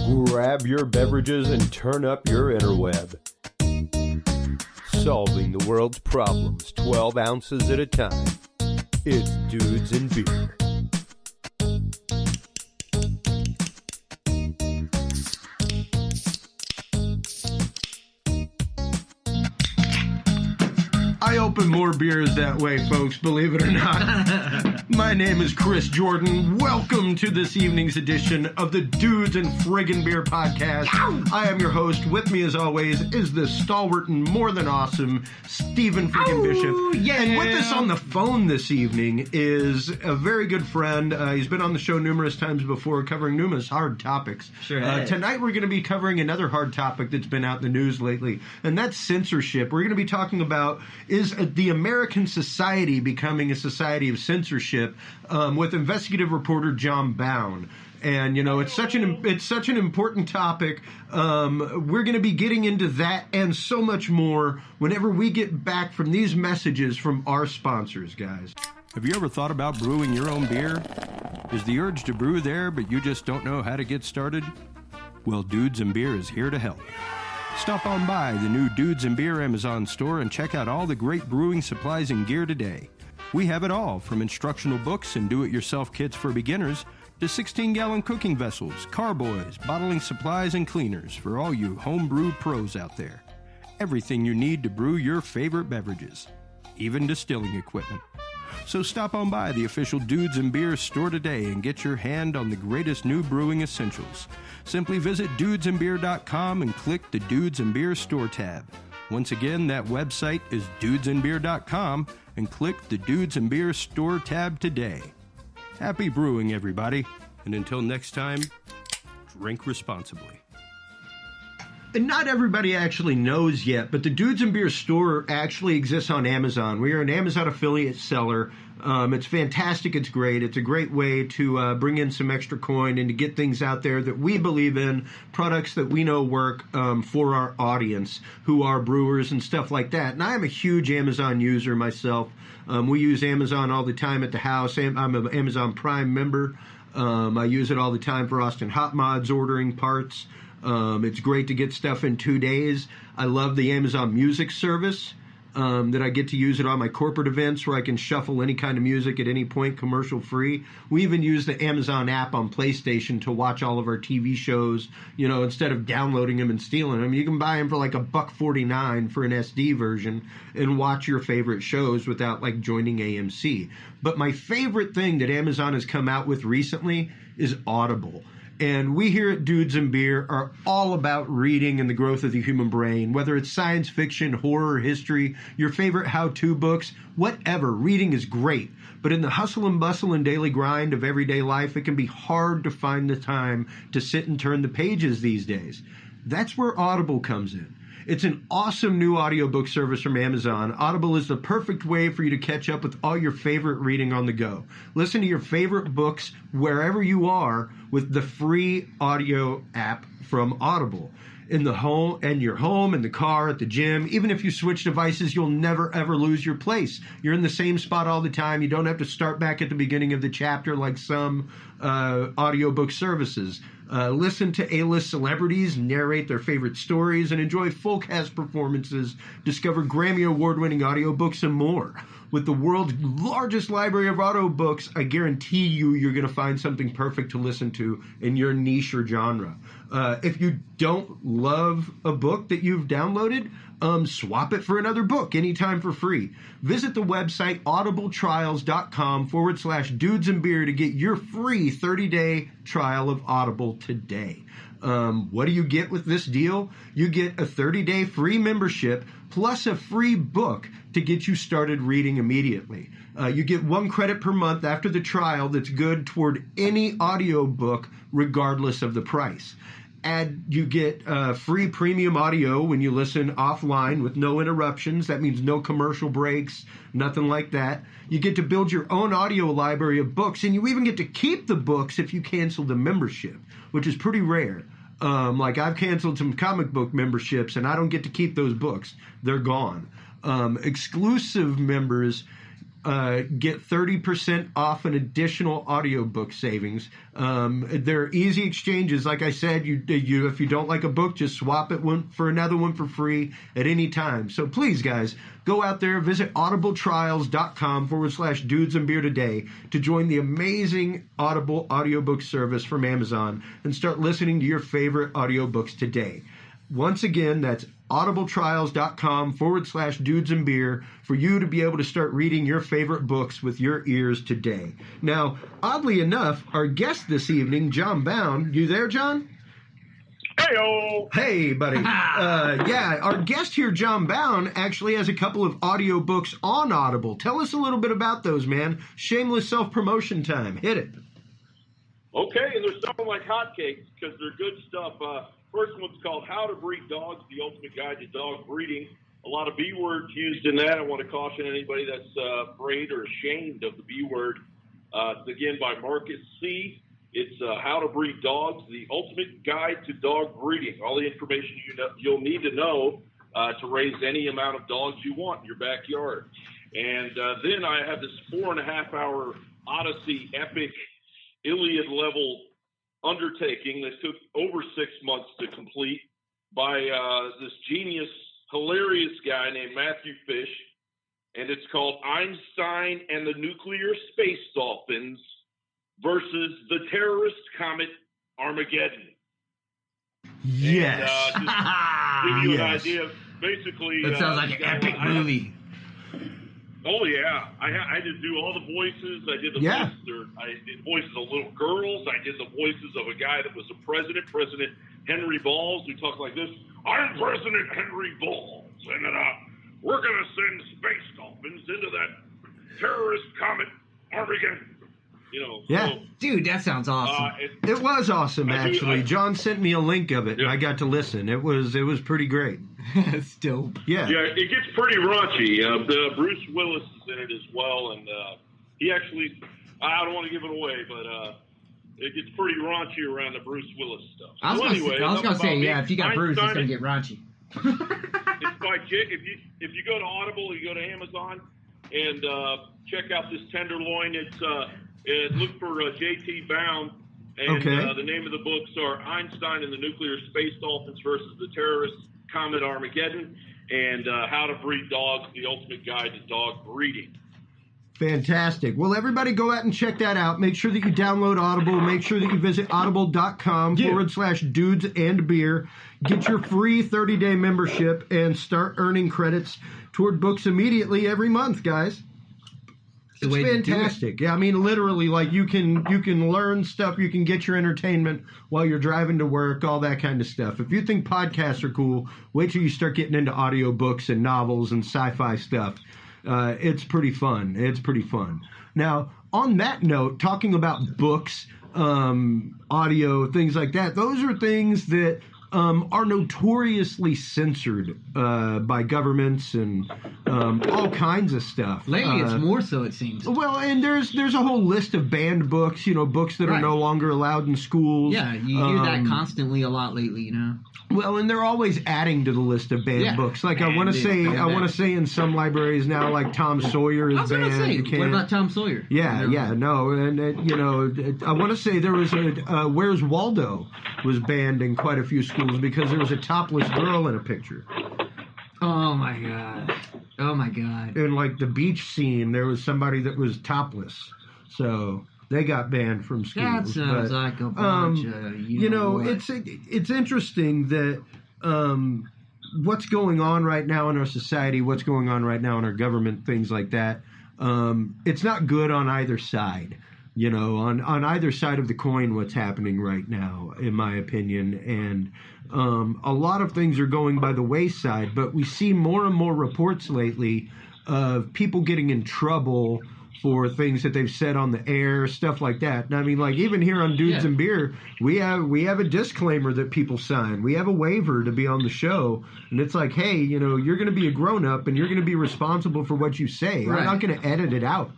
Grab your beverages and turn up your interweb. Solving the world's problems 12 ounces at a time. It's Dudes and Beer. I open more beers that way, folks, believe it or not. My name is Chris Jordan. Welcome to this evening's edition of the Dudes and Friggin' Beer podcast. I am your host. With me, as always, is the stalwart and more than awesome Stephen Friggin' Bishop. Yeah. And with us on the phone this evening is a very good friend. He's been on the show numerous times before, covering numerous hard topics. Sure has. Tonight, we're going to be covering another hard topic that's been out in the news lately, and that's censorship. We're going to be talking about, is the American society becoming a society of censorship, with investigative reporter Jon Bowne. And, you know, it's such an important topic. We're going to be getting into that and so much more whenever we get back from these messages from our sponsors, guys. Have you ever thought about brewing your own beer? Is the urge to brew there, but you just don't know how to get started? Well, Dudes and Beer is here to help. Stop on by the new Dudes and Beer Amazon store and check out all the great brewing supplies and gear today. We have it all, from instructional books and do-it-yourself kits for beginners to 16-gallon cooking vessels, carboys, bottling supplies, and cleaners for all you homebrew pros out there. Everything you need to brew your favorite beverages, even distilling equipment. So stop on by the official Dudes and Beer store today and get your hand on the greatest new brewing essentials. Simply visit dudesandbeer.com and click the Dudes and Beer store tab. Once again, that website is dudesandbeer.com and click the Dudes and Beer store tab today. Happy brewing, everybody. And until next time, drink responsibly. And not everybody actually knows yet, but the Dudes and Beer store actually exists on Amazon. We are an Amazon affiliate seller. It's fantastic. It's great. It's a great way to bring in some extra coin and to get things out there that we believe in, products that we know work for our audience, who are brewers and stuff like that. And I'm a huge Amazon user myself. We use Amazon all the time at the house. I'm an Amazon Prime member. I use it all the time for Austin Hot Mods, ordering parts. It's great to get stuff in 2 days. I love the Amazon Music service, that I get to use it on my corporate events where I can shuffle any kind of music at any point, commercial free. We even use the Amazon app on PlayStation to watch all of our TV shows, you know, instead of downloading them and stealing them. You can buy them for like $1.49 for an SD version and watch your favorite shows without like joining AMC. But my favorite thing that Amazon has come out with recently is Audible. And we here at Dudes and Beer are all about reading and the growth of the human brain, whether it's science fiction, horror, history, your favorite how-to books, whatever. Reading is great. But in the hustle and bustle and daily grind of everyday life, it can be hard to find the time to sit and turn the pages these days. That's where Audible comes in. It's an awesome new audiobook service from Amazon. Audible is the perfect way for you to catch up with all your favorite reading on the go. Listen to your favorite books wherever you are with the free audio app from Audible. In the home, and your home, in the car, at the gym, even if you switch devices, you'll never ever lose your place. You're in the same spot all the time. You don't have to start back at the beginning of the chapter like some audiobook services. Listen to A-list celebrities narrate their favorite stories and enjoy full cast performances, discover Grammy Award-winning audiobooks, and more. With the world's largest library of audiobooks, I guarantee you're going to find something perfect to listen to in your niche or genre. If you don't love a book that you've downloaded, swap it for another book anytime for free. Visit the website audibletrials.com/dudesandbeer to get your free 30-day trial of Audible today. What do you get with this deal? You get a 30-day free membership plus a free book to get you started reading immediately. You get 1 credit per month after the trial that's good toward any audiobook regardless of the price. You get free premium audio when you listen offline with no interruptions. That means no commercial breaks, nothing like that. You get to build your own audio library of books, and you even get to keep the books if you cancel the membership, which is pretty rare. Like I've canceled some comic book memberships, and I don't get to keep those books. They're gone. Exclusive members get 30% off an additional audiobook savings. They're easy exchanges. Like I said, you if you don't like a book, just swap it for another one for free at any time. So please, guys, go out there, visit audibletrials.com/dudesandbeer today to join the amazing Audible audiobook service from Amazon and start listening to your favorite audiobooks today. Once again, that's audibletrials.com/dudesandbeer for you to be able to start reading your favorite books with your ears today. Now, oddly enough, our guest this evening, Jon Bowne, you there, John? Hey-o! Hey, buddy. Our guest here, Jon Bowne, actually has a couple of audiobooks on Audible. Tell us a little bit about those, man. Shameless self-promotion time. Hit it. Okay, and they're selling like hotcakes because they're good stuff. First one's called How to Breed Dogs, the Ultimate Guide to Dog Breeding. A lot of B words used in that. I want to caution anybody that's afraid or ashamed of the B word. It's again by Marcus C. It's How to Breed Dogs, the Ultimate Guide to Dog Breeding. All the information you'll need to know to raise any amount of dogs you want in your backyard. And then I have this 4.5-hour Odyssey epic Iliad level undertaking that took over 6 months to complete by this genius, hilarious guy named Matthew Fish, and it's called Einstein and the Nuclear Space Dolphins versus the terrorist comet Armageddon. Yes. And, just give you an idea of basically... That sounds like an epic movie. Oh, yeah. I had to do all the voices. I did the voices. I did voices of little girls. I did the voices of a guy that was a president, President Henry Balls, who talked like this. I'm President Henry Balls, and we're going to send space dolphins into that terrorist comet Armageddon. Yeah. So, dude, that sounds awesome. It was awesome, actually. John sent me a link of it, and I got to listen. It was pretty great. It's dope. Yeah. Yeah, it gets pretty raunchy. Bruce Willis is in it as well, and he actually, I don't want to give it away, but it gets pretty raunchy around the Bruce Willis stuff. I was going to say, if you got Bruce, it's going to get raunchy. It's by if you go to Audible, you go to Amazon, and check out this Tenderloin. Look for J.T. Bowne, and the name of the books are Einstein and the Nuclear Space Dolphins versus the Terrorist Comet Armageddon, and How to Breed Dogs, the Ultimate Guide to Dog Breeding. Fantastic. Well, everybody go out and check that out. Make sure that you download Audible. Make sure that you visit audible.com/dudesandbeer. Get your free 30-day membership and start earning credits toward books immediately every month, guys. It's fantastic. Yeah, I mean, literally, like you can learn stuff, you can get your entertainment while you're driving to work, all that kind of stuff. If you think podcasts are cool, wait till you start getting into audiobooks and novels and sci-fi stuff. It's pretty fun. It's pretty fun. Now, on that note, talking about books, audio, things like that, those are things that are notoriously censored by governments and all kinds of stuff. Lately, it's more so, it seems. Well, and there's a whole list of banned books, books that are no longer allowed in schools. Yeah, you hear that constantly a lot lately, Well, and they're always adding to the list of banned books. Like I want to say in some libraries now, like Tom Sawyer is banned. What about Tom Sawyer? No, and I want to say there was Where's Waldo was banned in quite a few schools because there was a topless girl in a picture. Oh my god! In like the beach scene, there was somebody that was topless, so they got banned from schools. That sounds like a bunch of it's interesting that what's going on right now in our society, what's going on right now in our government, things like that. It's not good on either side. On either side of the coin, what's happening right now, in my opinion. And a lot of things are going by the wayside, but we see more and more reports lately of people getting in trouble for things that they've said on the air, stuff like that. And I mean, like even here on Dudes and Beer, we have a disclaimer that people sign. We have a waiver to be on the show, and it's like, hey, you're going to be a grown up and you're going to be responsible for what you say. Right. I'm not going to edit it out.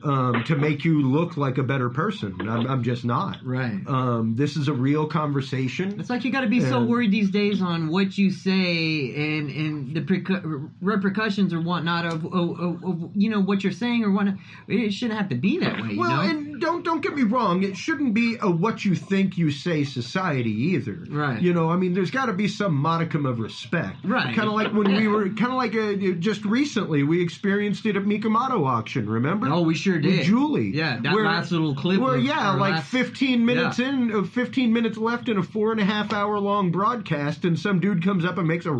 to make you look like a better person. I'm just not. Right. This is a real conversation. It's like you got to be so worried these days on what you say and the repercussions or whatnot of what you're saying or whatnot. It shouldn't have to be that way. Well, you know? and don't get me wrong. It shouldn't be a what you think you say society either. Right. I mean, there's got to be some modicum of respect. Right. Kind of like when we were, just recently, we experienced it at Mikomato auction, remember? Oh, we sure did. With Julie. Yeah, that last little clip. Well, like 15 minutes 15 minutes left in a 4.5 hour long broadcast, and some dude comes up and makes a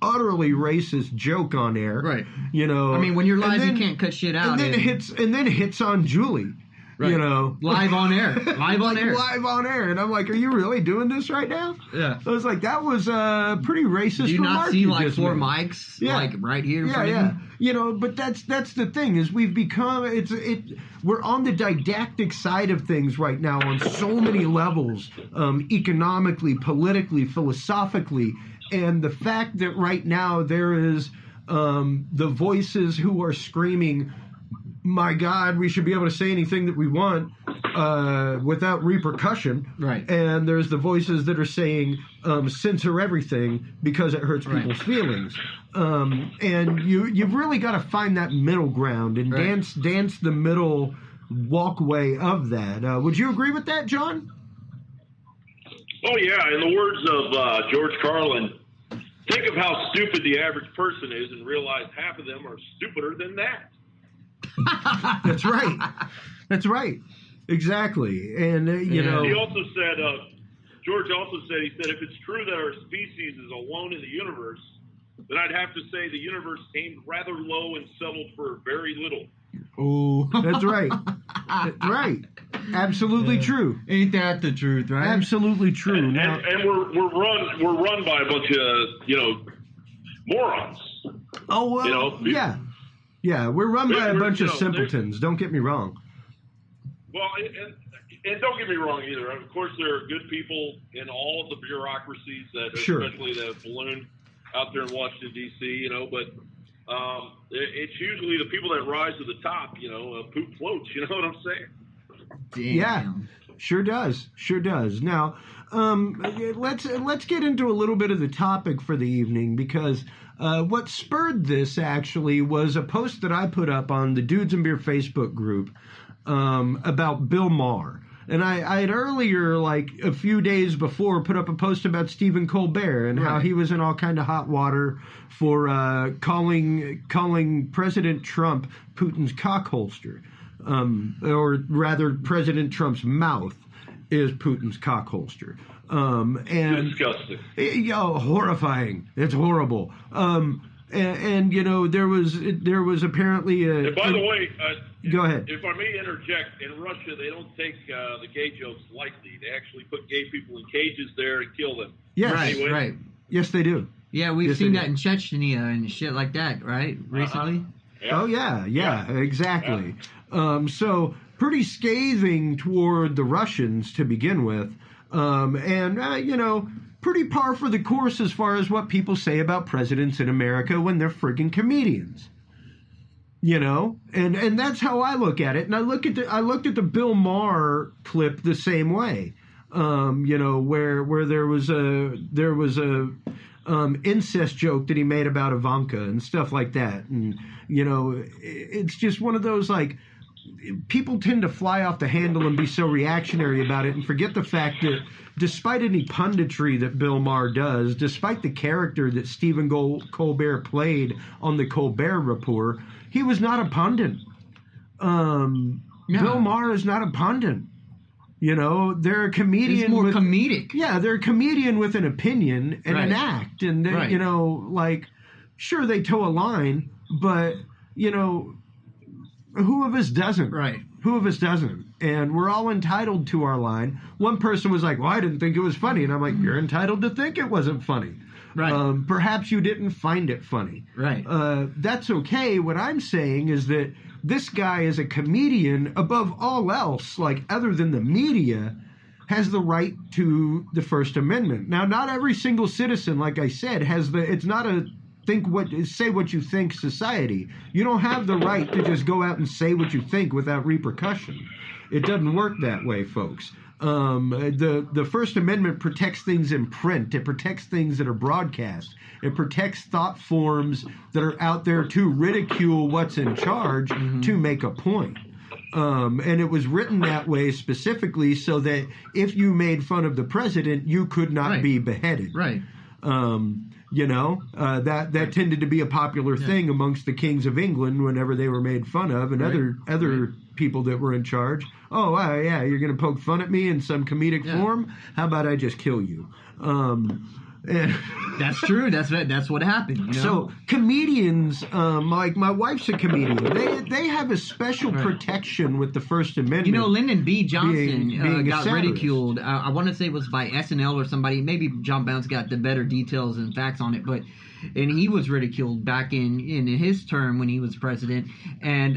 utterly racist joke on air. Right. I mean, when you're live, you can't cut shit out. And then hits on Julie. Right. Live on air. Live on air. Live on air. And I'm like, are you really doing this right now? Yeah. I was like, that was pretty racist. Do you not see like four made. mics Yeah. like right here? Yeah. But that's the thing is we've become we're on the didactic side of things right now on so many levels, economically, politically, philosophically, and the fact that right now there is the voices who are screaming, my God, we should be able to say anything that we want without repercussion. Right. And there's the voices that are saying censor everything because it hurts people's feelings. And you've really got to find that middle ground and dance the middle walkway of that. Would you agree with that, John? Oh, yeah. In the words of George Carlin, think of how stupid the average person is and realize half of them are stupider than that. That's right. That's right. Exactly. And, He also said, George also said, if it's true that our species is alone in the universe, then I'd have to say the universe aimed rather low and settled for very little. Oh, that's right. That's right. Absolutely true. Ain't that the truth, right? Absolutely true. And we're run by a bunch of, morons. Oh, well, yeah. Yeah, we're run by a bunch of simpletons. Don't get me wrong. Well, and don't get me wrong either. Of course, there are good people in all of the bureaucracies especially that balloon out there in Washington, D.C., but it's usually the people that rise to the top, poop floats, you know what I'm saying? Damn. Yeah, sure does. Sure does. Now, let's get into a little bit of the topic for the evening because what spurred this actually was a post that I put up on the Dudes and Beer Facebook group about Bill Maher. And I had earlier, like a few days before, put up a post about Stephen Colbert and how he was in all kind of hot water for calling President Trump Putin's cock holster. Or rather, President Trump's mouth is Putin's cock holster. And disgusting. Horrifying. It's horrible. And there was apparently a. And by the way, go ahead. If I may interject, in Russia they don't take the gay jokes lightly. They actually put gay people in cages there and kill them. Yes, right. Yes, they do. Yeah, we've seen that in Chechnya and shit like that, right? Recently. Yeah. Oh yeah, exactly. Yeah. So pretty scathing toward the Russians to begin with, and pretty par for the course as far as what people say about presidents in America when they're friggin' comedians. And that's how I look at it. And I looked at the Bill Maher clip the same way. Where there was a incest joke that he made about Ivanka and stuff like that. And it's just one of those, like, people tend to fly off the handle and be so reactionary about it and forget the fact that despite any punditry that Bill Maher does, despite the character that Stephen Colbert played on the Colbert Report, he was not a pundit. Bill Maher is not a pundit. They're a comedian. He's more comedic. Yeah, they're a comedian with an opinion and an act. And, sure, they toe a line, but, who of us doesn't? Right. Who of us doesn't? And we're all entitled to our line. One person was like, well, I didn't think it was funny. And I'm like, you're entitled to think it wasn't funny. Right. Perhaps you didn't find it funny. Right. That's okay. What I'm saying is that this guy is a comedian above all else, like other than the media, has the right to the First Amendment. Now, not every single citizen, like I said, it's not a say what you think society. You don't have the right to just go out and say what you think without repercussion. It doesn't work that way, folks. The First Amendment protects things in print. It protects things that are broadcast. It protects thought forms that are out there to ridicule what's in charge to make a point. And it was written that way specifically so that if you made fun of the president, you could not be beheaded. Right. That tended to be a popular thing amongst the kings of England whenever they were made fun of, and other people that were in charge. Oh, yeah, you're going to poke fun at me in some comedic form? How about I just kill you? That's true. That's what happened. You know? So comedians, like my wife's a comedian. They have a special protection with the First Amendment. You know, Lyndon B. Johnson being got satirist. ridiculed. I want to say it was by SNL or somebody. Maybe Jon Bowne's got the better details and facts on it, and he was ridiculed back in his term when he was president. And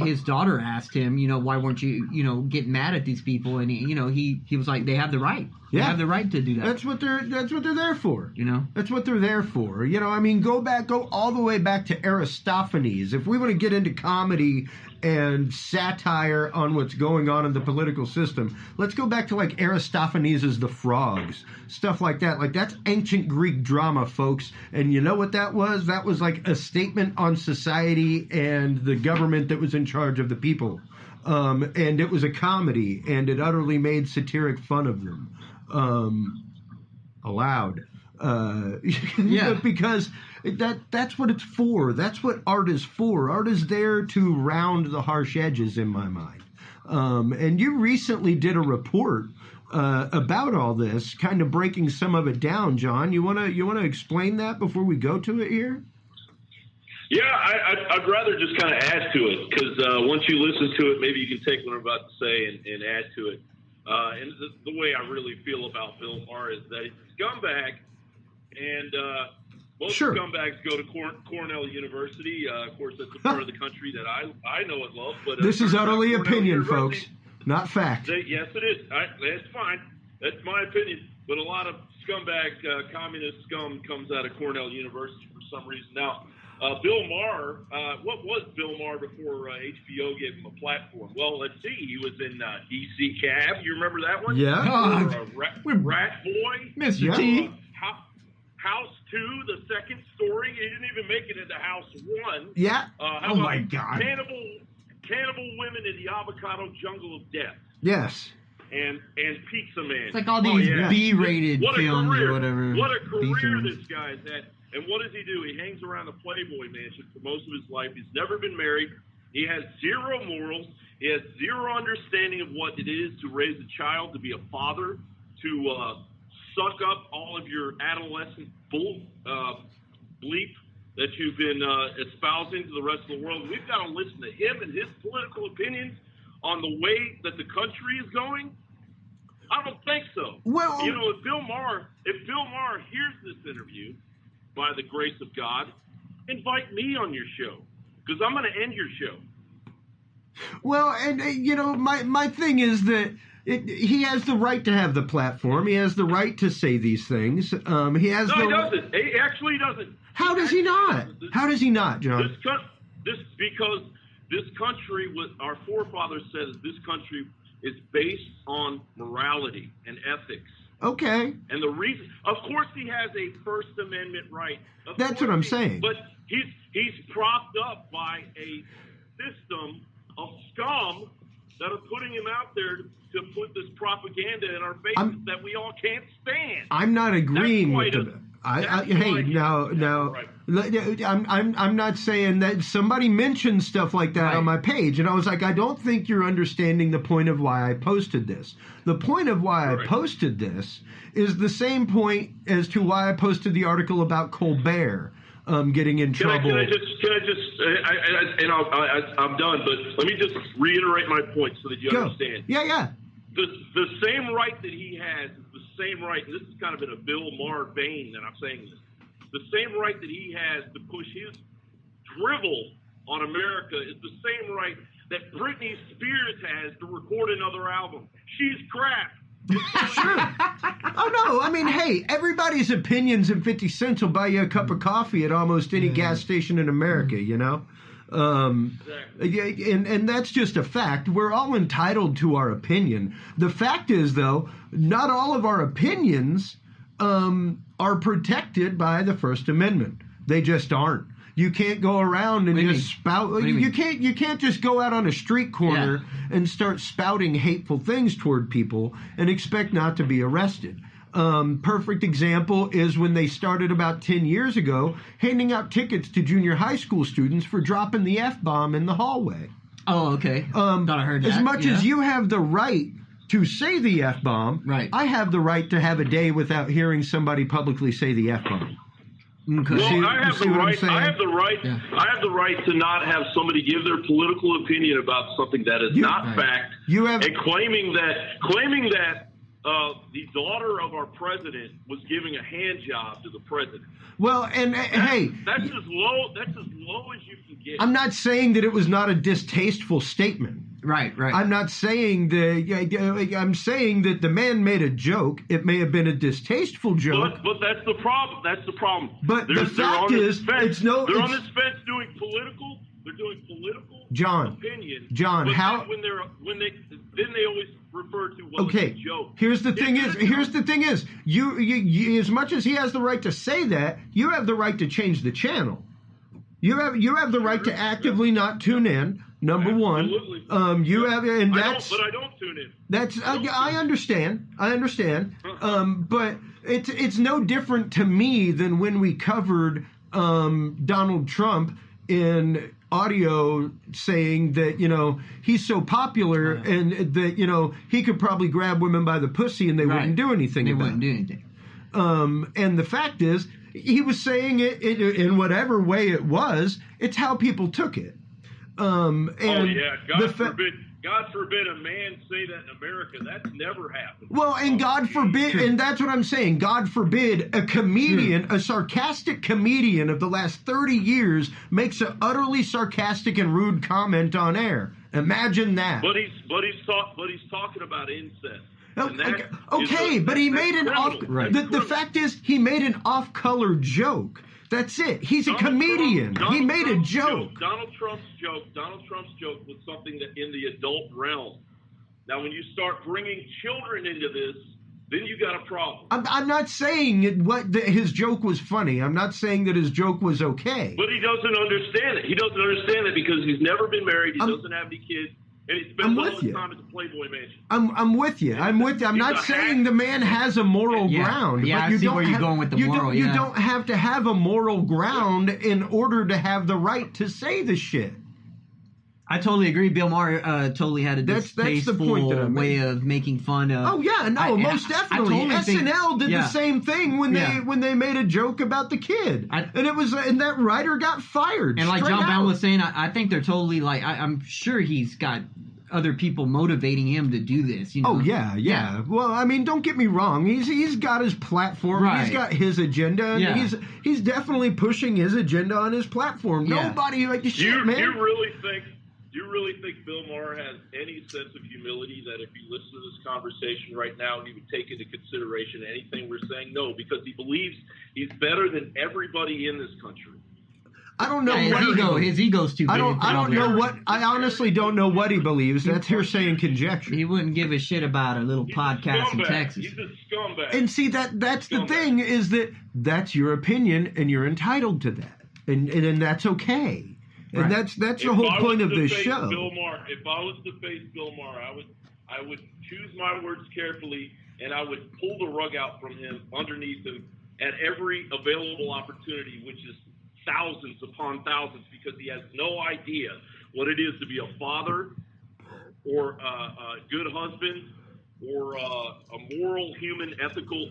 his daughter asked him, why weren't you, getting mad at these people? And he was like, they have the right. They have the right to do that. That's what they're there for. That's what they're there for. Go all the way back to Aristophanes. If we want to get into comedy and satire on what's going on in the political system, let's go back to like Aristophanes' The Frogs, stuff like that. Like that's ancient Greek drama, folks. And you know what that was? That was like a statement on society and the government that was in charge of the people. And it was a comedy, and it utterly made satiric fun of them. Allowed. Because that's what it's for. That's what art is for. Art is there to round the harsh edges, in my mind. And you recently did a report about all this, kind of breaking some of it down, John. You wanna explain that before we go to it here? Yeah, I'd rather just kind of add to it, because once you listen to it, maybe you can take what I'm about to say and add to it. And the way I really feel about Bill Maher is that he's a scumbag, and most scumbags go to Cornell University. Of course, that's a part of the country that I know and love. But this is utterly opinion, folks, not fact. Yes, it is. That's fine. That's my opinion. But a lot of scumbag, communist scum comes out of Cornell University for some reason. Now, Bill Maher, what was Bill Maher before HBO gave him a platform? Well, let's see. He was in DC Cab. You remember that one? Yeah. Rat Boy. Mr. T. House 2, the second story. He didn't even make it into House 1. Yeah. Oh, my God. Cannibal Women in the Avocado Jungle of Death. Yes. And Pizza Man. It's like all these B-rated films or whatever. What a career this guy's had. And what does he do? He hangs around the Playboy Mansion for most of his life. He's never been married. He has zero morals. He has zero understanding of what it is to raise a child, to be a father, to suck up all of your adolescent bleep that you've been espousing to the rest of the world. We've got to listen to him and his political opinions on the way that the country is going. I don't think so. Well, if Bill Maher hears this interview, by the grace of God, invite me on your show, because I'm going to end your show. Well, and my thing is that he has the right to have the platform. He has the right to say these things. He doesn't. He actually doesn't. How does he not? How does he not, John? Because this country, what our forefathers said, is this country is based on morality and ethics. Okay. And the reason, of course, he has a First Amendment right. That's what I'm saying. But he's propped up by a system of scum that are putting him out there to put this propaganda in our faces that we all can't stand. I'm not agreeing with them. I'm not saying that. Somebody mentioned stuff like that on my page, and I was like, I don't think you're understanding the point of why I posted this. The point of why I posted this is the same point as to why I posted the article about Colbert getting in trouble. I'm done, but let me just reiterate my point so that you understand. Yeah. The same right that he has is the same right, and this is kind of in a Bill Maher vein that I'm saying this. The same right that he has to push his drivel on America is the same right that Britney Spears has to record another album. She's crap. Sure. Oh, no. I mean, hey, everybody's opinions and 50 cents will buy you a cup of coffee at almost any gas station in America, you know? And that's just a fact. We're all entitled to our opinion. The fact is, though, not all of our opinions are protected by the First Amendment. They just aren't. You can't go around and just spout. You can't just go out on a street corner and start spouting hateful things toward people and expect not to be arrested. Perfect example is when they started about 10 years ago handing out tickets to junior high school students for dropping the F-bomb in the hallway. Oh, okay. Thought I heard that. As much as you have the right to say the F-bomb, right. I have the right to have a day without hearing somebody publicly say the F-bomb. Okay. Well, I have the right. I have the right. Yeah. I have the right to not have somebody give their political opinion about something that is not fact. You have and claiming that the daughter of our president was giving a hand job to the president. Well, and hey, that's as low as you can get. I'm not saying that it was not a distasteful statement. Right. I'm not saying that. I'm saying that the man made a joke. It may have been a distasteful joke. But that's the problem. That's the problem. But the fact is, it's no. They're on this fence doing political. They're doing political opinion. John, how when they always refer to was a joke. Here's the thing is, you as much as he has the right to say that, you have the right to change the channel. You have the right to actively not tune in. Number one, you have, and that's. But I don't tune in. That's I understand. But it's no different to me than when we covered Donald Trump in audio saying that he's so popular and that he could probably grab women by the pussy and they wouldn't do anything. They wouldn't do anything. And the fact is, he was saying it in whatever way it was. It's how people took it. And God forbid a man say that in America. That's never happened. Well, and God forbid, and that's what I'm saying. God forbid a comedian, a sarcastic comedian of the last 30 years makes an utterly sarcastic and rude comment on air. Imagine that. But he's talking about incest. Okay, but he made an off. The fact is, he made an off-color joke. That's it. He's a comedian. He made a joke. Donald Trump's joke was something that in the adult realm. Now, when you start bringing children into this, then you got a problem. I'm not saying his joke was funny. I'm not saying that his joke was okay. But he doesn't understand it. He doesn't understand it because he's never been married. He doesn't have any kids. And he spends all his time at the Playboy Mansion. I'm with you. I'm not saying the man has a moral ground. Yeah, but I see where you're going with the moral. You don't have to have a moral ground in order to have the right to say the shit. I totally agree. Bill Maher totally had a distasteful way of making fun of. Oh yeah, no, most definitely. SNL did the same thing when they made a joke about the kid, and that writer got fired. And like Jon Bowne was saying, I think they're totally like. I'm sure he's got other people motivating him to do this. Oh yeah. Well, I mean, don't get me wrong. He's got his platform. Right. He's got his agenda. And he's definitely pushing his agenda on his platform. Yeah. Nobody man. Do you really think Bill Maher has any sense of humility that if he listened to this conversation right now, he would take into consideration anything we're saying? No, because he believes he's better than everybody in this country. I don't know his ego's too big. I honestly don't know what he believes. That's hearsay and conjecture. He wouldn't give a shit about a little podcast in Texas. He's a scumbag. And see, that's the thing, is that's your opinion and you're entitled to that. And that's okay. And that's the whole point of this show. If I was to face Bill Maher, I would choose my words carefully, and I would pull the rug out from him underneath him at every available opportunity, which is thousands upon thousands, because he has no idea what it is to be a father or a good husband or a moral and ethical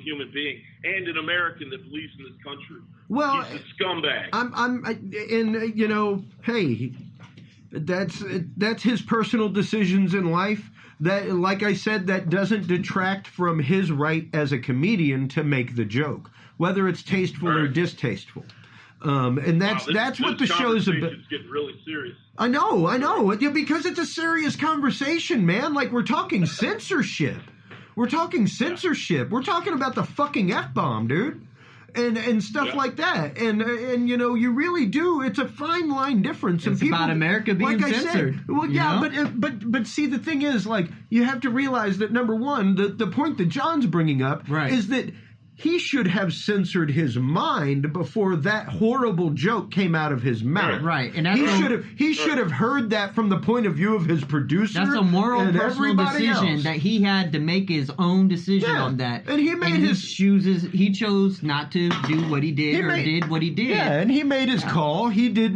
human being, and an American that believes in this country. Well, he's a scumbag. Hey, that's his personal decisions in life. That, like I said, that doesn't detract from his right as a comedian to make the joke, whether it's tasteful or distasteful. And that's what the show's about. It's getting really serious. I know. Yeah, because it's a serious conversation, man. Like, we're talking censorship. We're talking about the fucking F-bomb, dude. And stuff like that. And you know, you really do. It's a fine line difference. It's about America being censored. Well, yeah, but see, the thing is, like, you have to realize that, number one, the point that John's bringing up is that he should have censored his mind before that horrible joke came out of his mouth. Right. And he should have heard that from the point of view of his producer. That's a moral, and personal decision that he had to make his own decision on that. And he made he chose not to do what he did did what he did. Yeah, and he made his call. He did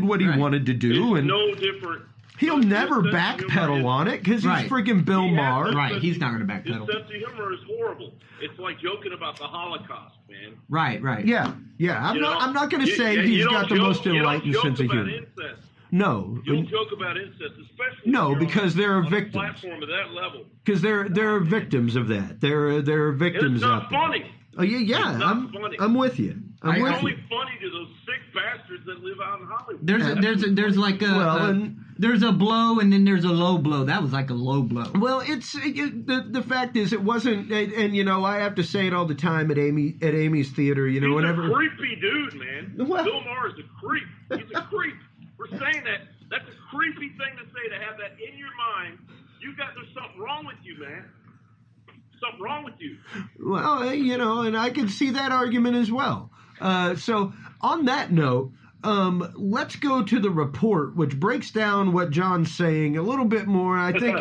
what he wanted to do. It's and no different. He'll never backpedal on it because he's freaking Bill Maher. Right, he's not going to backpedal. His sense of humor is horrible. It's like joking about the Holocaust, man. Right. Yeah. I'm not going to say he's got the most enlightened sense of humor. Incest. No. You don't joke about incest, especially because there are on victims. A platform of that level. Because there are victims of that. There are victims out there. It's not funny. Oh yeah. I'm with you. It's only funny to those sick bastards that live out in Hollywood. There's like there's a blow and then there's a low blow. That was like a low blow. Well, the fact is it wasn't, and you know, I have to say it all the time at Amy's theater. You know, He's a creepy dude, man. Well, Bill Maher is a creep. He's a creep. We're saying that. That's a creepy thing to say, to have that in your mind. There's something wrong with you, man. Something wrong with you. Well, you know, and I can see that argument as well. So on that note, let's go to the report, which breaks down what John's saying a little bit more. I think.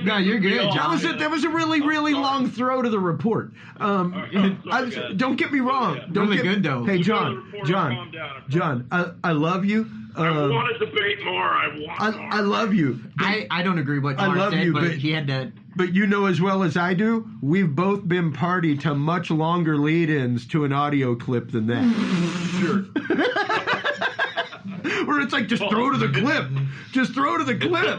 No, you're good, John. That was a really long throw to the report. Don't get me wrong. Good though. Hey, John, I love you. I want to debate more. I love you. I don't agree with what John said, but he had to. But you know as well as I do, we've both been party to much longer lead-ins to an audio clip than that. Sure. Where it's like, just throw to the clip. Just throw to the clip.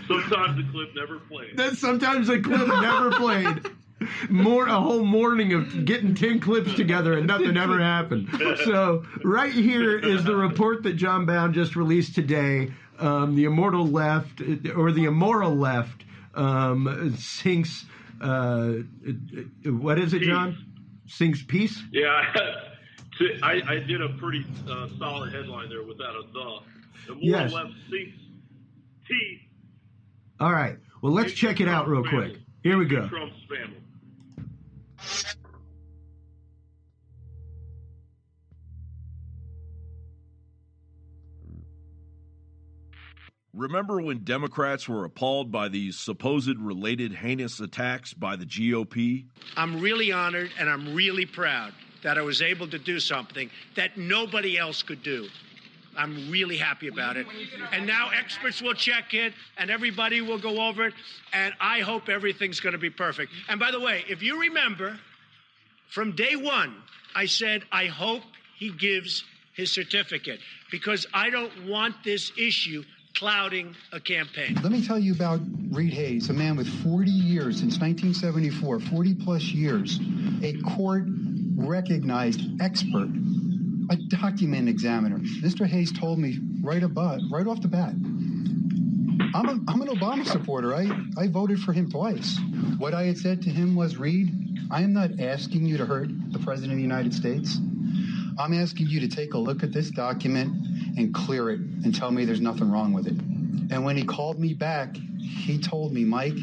Sometimes the clip never played. Sometimes the clip never played. A whole morning of getting 10 clips together and nothing ever happened. So right here is the report that Jon Bowne just released today. The immoral left sinks. What is it, John? Sinks peace? Yeah, I did a pretty solid headline there without a the. The moral left sinks teeth. All right. Well, let's check it out real quick. Here we go. Trump's family. Remember when Democrats were appalled by these supposed related heinous attacks by the GOP? I'm really honored and I'm really proud that I was able to do something that nobody else could do. I'm really happy about it. And now experts will check it and everybody will go over it. And I hope everything's going to be perfect. And by the way, if you remember, from day one, I said, I hope he gives his certificate because I don't want this issue clouding a campaign. Let me tell you about Reed Hayes, a man with 40 years since 1974, 40 plus years, a court-recognized expert, a document examiner. Mr. Hayes told me right off the bat, I'm an Obama supporter. I voted for him twice. What I had said to him was, Reed, I am not asking you to hurt the President of the United States. I'm asking you to take a look at this document and clear it and tell me there's nothing wrong with it. And when he called me back, he told me, Mike,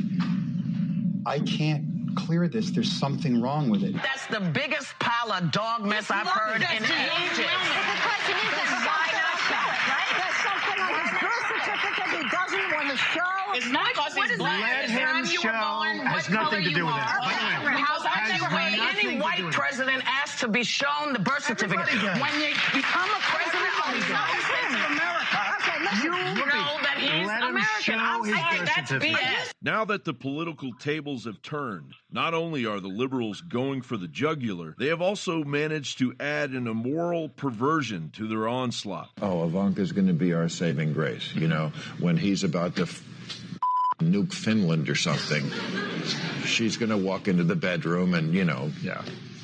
I can't clear this. There's something wrong with it. That's the biggest pile of dog mess I've heard in ages. The question is, why not show it, right? There's something on his birth certificate he doesn't want to show. It's not because he's black. Let him show. Has nothing to do with it. I've never heard any white president asked to be shown the birth certificate. When you become a president of the United States of America, you know that he's American. I'm sorry, that's BS. Now that the political tables have turned, not only are the liberals going for the jugular, they have also managed to add an immoral perversion to their onslaught. Oh, Ivanka's going to be our saving grace, you know, when he's about to nuke Finland or something. She's going to walk into the bedroom and, you know,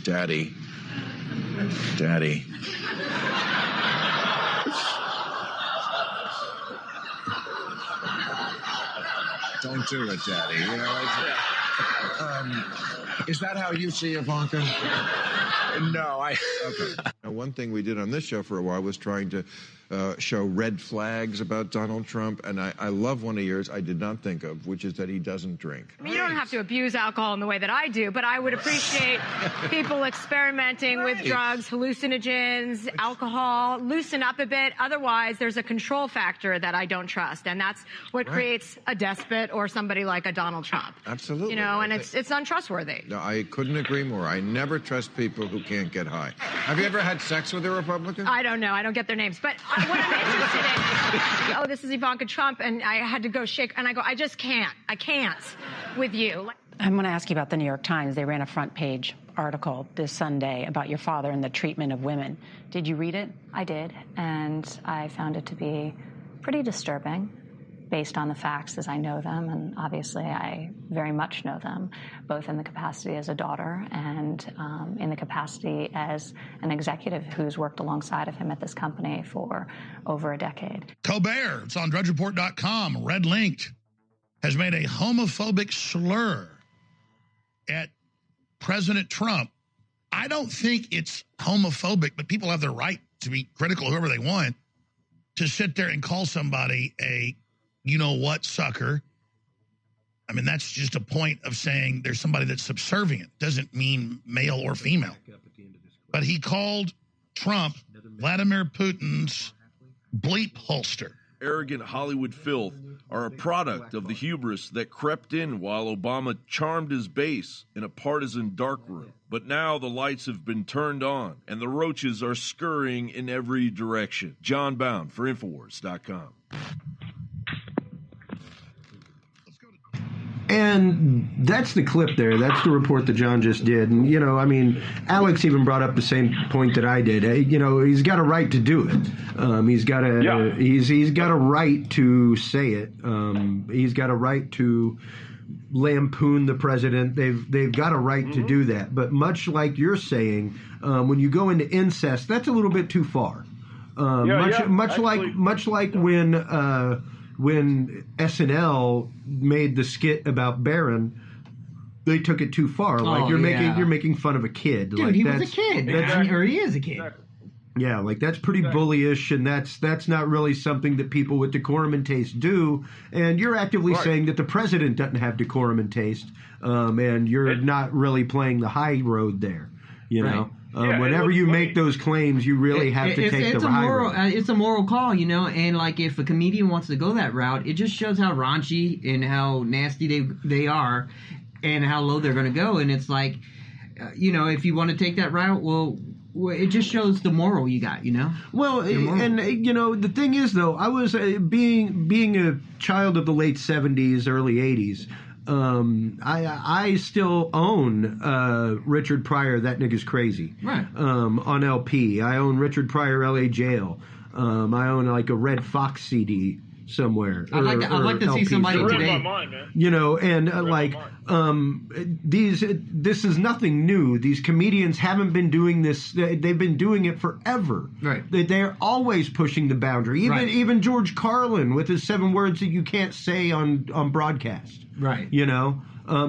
Daddy, Daddy. Don't do it, Daddy. You know, is that how you see Ivanka? No, Okay. Now, one thing we did on this show for a while was trying to show red flags about Donald Trump, and I love one of yours I did not think of, which is that he doesn't drink. I mean, you don't have to abuse alcohol in the way that I do, but I would appreciate people experimenting with drugs, hallucinogens, alcohol, loosen up a bit. Otherwise, there's a control factor that I don't trust, and that's what creates a despot or somebody like a Donald Trump. Absolutely. You know, and it's untrustworthy. No, I couldn't agree more. I never trust people who can't get high. Have you ever had sex with a Republican? I don't know. I don't get their names. But what I'm interested in, oh, this is Ivanka Trump, and I had to go shake, and I go, I just can't. I can't with you. I'm going to ask you about the New York Times. They ran a front page article this Sunday about your father and the treatment of women. Did you read it? I did, and I found it to be pretty disturbing based on the facts as I know them, and obviously I very much know them, both in the capacity as a daughter and in the capacity as an executive who's worked alongside of him at this company for over a decade. Colbert, it's on drudgereport.com, red linked, has made a homophobic slur at President Trump. I don't think it's homophobic, but people have the right to be critical of whoever they want, to sit there and call somebody a you-know-what sucker. I mean, that's just a point of saying there's somebody that's subservient. Doesn't mean male or female. But he called Trump Vladimir Putin's bleep holster. Arrogant Hollywood filth are a product of the hubris that crept in while Obama charmed his base in a partisan darkroom. But now the lights have been turned on, and the roaches are scurrying in every direction. Jon Bowne for Infowars.com. And that's the clip there. That's the report that John just did. And, you know, I mean, Alex even brought up the same point that I did. You know, he's got a right to do it. He's got a he's got a right to say it. He's got a right to lampoon the president. They've got a right to do that. But much like you're saying, when you go into incest, that's a little bit too far. Much like when SNL made the skit about Barron, they took it too far. Like you're making fun of a kid. Dude, like, he was a kid, or he is a kid. Yeah, like that's pretty bullyish, and that's not really something that people with decorum and taste do. And you're actively saying that the president doesn't have decorum and taste, and you're not really playing the high road there. You know. Whenever you make those claims, you really have to take the high road. It's a moral call, you know, and like if a comedian wants to go that route, it just shows how raunchy and how nasty they are and how low they're going to go. And it's like, you know, if you want to take that route, well, it just shows the moral you got, you know? Well, and, you know, the thing is, though, I was being a child of the late 70s, early 80s. I still own Richard Pryor, That Nigga's Crazy, right? On LP. I own Richard Pryor, L.A. Jail. I own like a Red Fox CD somewhere. I'd like to see somebody today. You know, and this is nothing new. These comedians haven't been doing this. They've been doing it forever. Right. They're always pushing the boundary. Even George Carlin with his 7 words that you can't say on broadcast. Right. You know,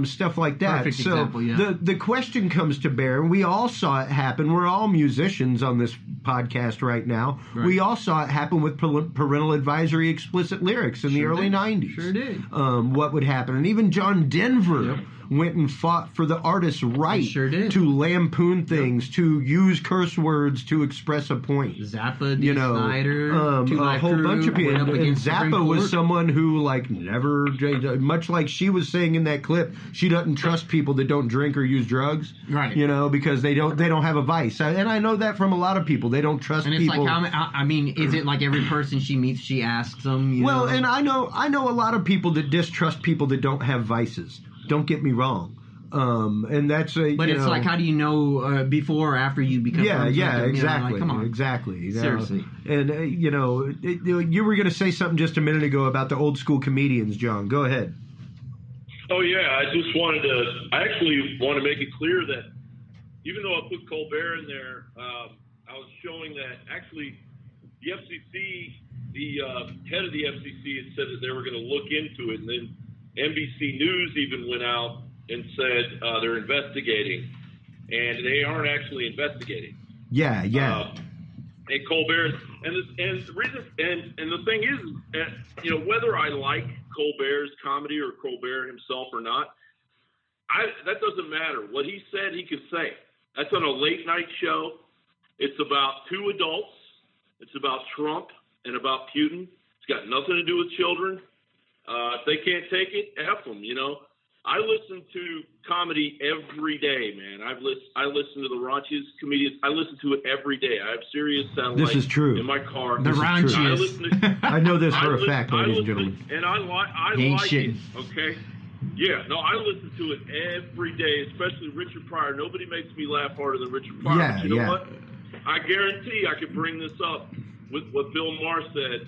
stuff like that. Perfect example, yeah. The question comes to bear, and we all saw it happen. We're all musicians on this podcast right now. Right. We all saw it happen with parental advisory explicit lyrics in the early 90s. Sure did. What would happen. And even John Denver went and fought for the artist's right to lampoon things, to use curse words to express a point. Zappa, Snyder, a whole bunch of people. And Zappa was someone who, like, never, much like she was saying in that clip, she doesn't trust people that don't drink or use drugs. Right. You know, because they don't have a vice. And I know that from a lot of people. They don't trust people. And it's like, I mean, is it like every person she meets, she asks them? You know? And I know a lot of people that distrust people that don't have vices. Don't get me wrong. And that's but it's like, how do you know before or after you become? Exactly. You know, like, come on, exactly. You know? Seriously. And you were going to say something just a minute ago about the old school comedians, John. Go ahead. Oh yeah, I actually want to make it clear that even though I put Colbert in there, I was showing that actually the FCC, the head of the FCC had said that they were going to look into it, and then NBC News even went out and said they're investigating, and they aren't actually investigating. Yeah. And Colbert, and the reason, and the thing is, whether I like Colbert's comedy or Colbert himself or not, that doesn't matter. What he said, he could say. That's on a late night show. It's about two adults. It's about Trump and about Putin. It's got nothing to do with children. If they can't take it, F them, I listen to comedy every day, man. I listen to the raunchiest comedians. I listen to it every day. I have Sirius satellite This is true. in my car. The raunchiest. I know this for a fact, ladies and gentlemen. And I like it, okay? Yeah, no, I listen to it every day, especially Richard Pryor. Nobody makes me laugh harder than Richard Pryor. Yeah, but you know what? I guarantee I could bring this up with what Bill Maher said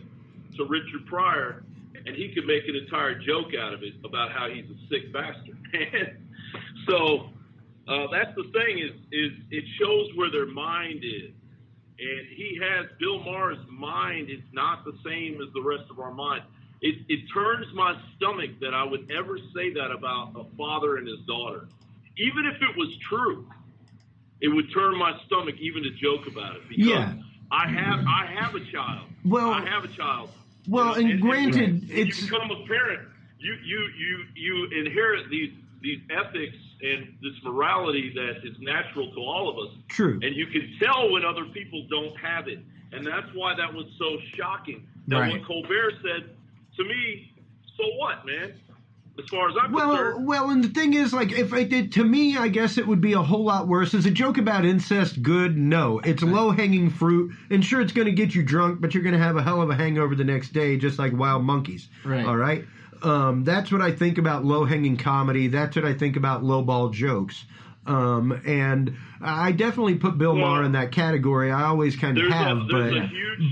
to Richard Pryor, and he could make an entire joke out of it about how he's a sick bastard. So that's the thing is it shows where their mind is. And Bill Maher's mind is not the same as the rest of our mind. It turns my stomach that I would ever say that about a father and his daughter. Even if it was true, it would turn my stomach even to joke about it. Because I have a child. I have a child. Well, and granted, it's you become a parent. You inherit these ethics and this morality that is natural to all of us. True. And you can tell when other people don't have it, and that's why that was so shocking. Now, what Colbert said to me, so what, man? As far as I'm concerned. Well, and the thing is, like, if I did, to me, I guess it would be a whole lot worse. Is a joke about incest good? No. It's low-hanging fruit, and sure, it's going to get you drunk, but you're going to have a hell of a hangover the next day, just like wild monkeys. Right. All right? That's what I think about low-hanging comedy. That's what I think about lowball jokes. And I definitely put Bill Maher in that category. I always kind of have,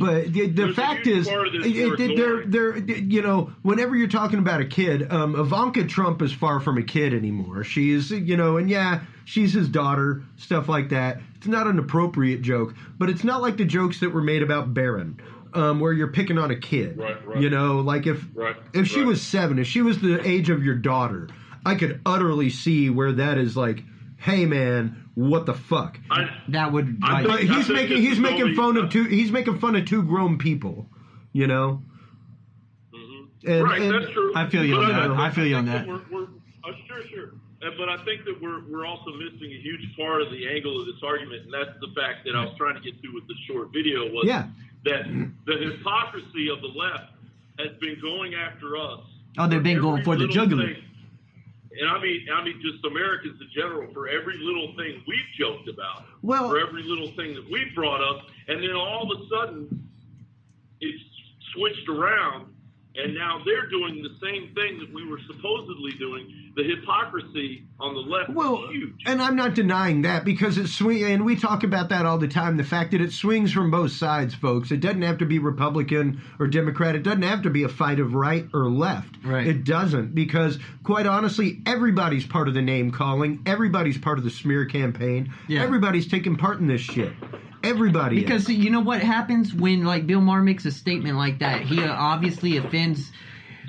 but the fact is, whenever you're talking about a kid, Ivanka Trump is far from a kid anymore. She's, she's his daughter, stuff like that. It's not an appropriate joke, but it's not like the jokes that were made about Barron. Where you're picking on a kid, like if she was 7, if she was the age of your daughter, I could utterly see where that is like, hey man, what the fuck? That would. But he's making fun of two grown people, Mm-hmm. And, that's true. I feel you on that. I feel you on that. Sure. But I think that we're also missing a huge part of the angle of this argument, and that's the fact that I was trying to get to with the short video was that the hypocrisy of the left has been going after us. Oh, they've been going for the jugular. And I mean, just Americans in general, for every little thing we've joked about, for every little thing that we've brought up, and then all of a sudden it's switched around, and now they're doing the same thing that we were supposedly doing. The hypocrisy on the left is huge. And I'm not denying that because it swings, and we talk about that all the time, the fact that it swings from both sides, folks. It doesn't have to be Republican or Democrat. It doesn't have to be a fight of right or left. Right. It doesn't, because quite honestly, everybody's part of the name calling. Everybody's part of the smear campaign. Yeah. Everybody's taking part in this shit. Everybody Because you know what happens when, like, Bill Maher makes a statement like that? He obviously offends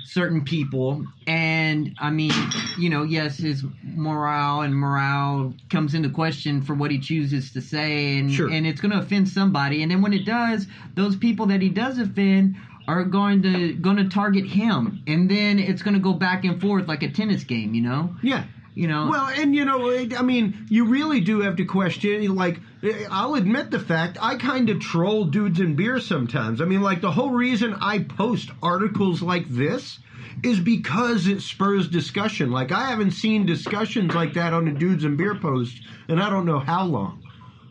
certain people, and I mean, yes, his morale comes into question for what he chooses to say, and it's going to offend somebody. And then when it does, those people that he does offend are going to target him, and then it's going to go back and forth like a tennis game, Yeah. Well, and I mean, you really do have to question, like, I'll admit the fact, I kind of troll Dudes and Beer sometimes. I mean, like, the whole reason I post articles like this is because it spurs discussion. Like, I haven't seen discussions like that on the Dudes and Beer post, and I don't know how long,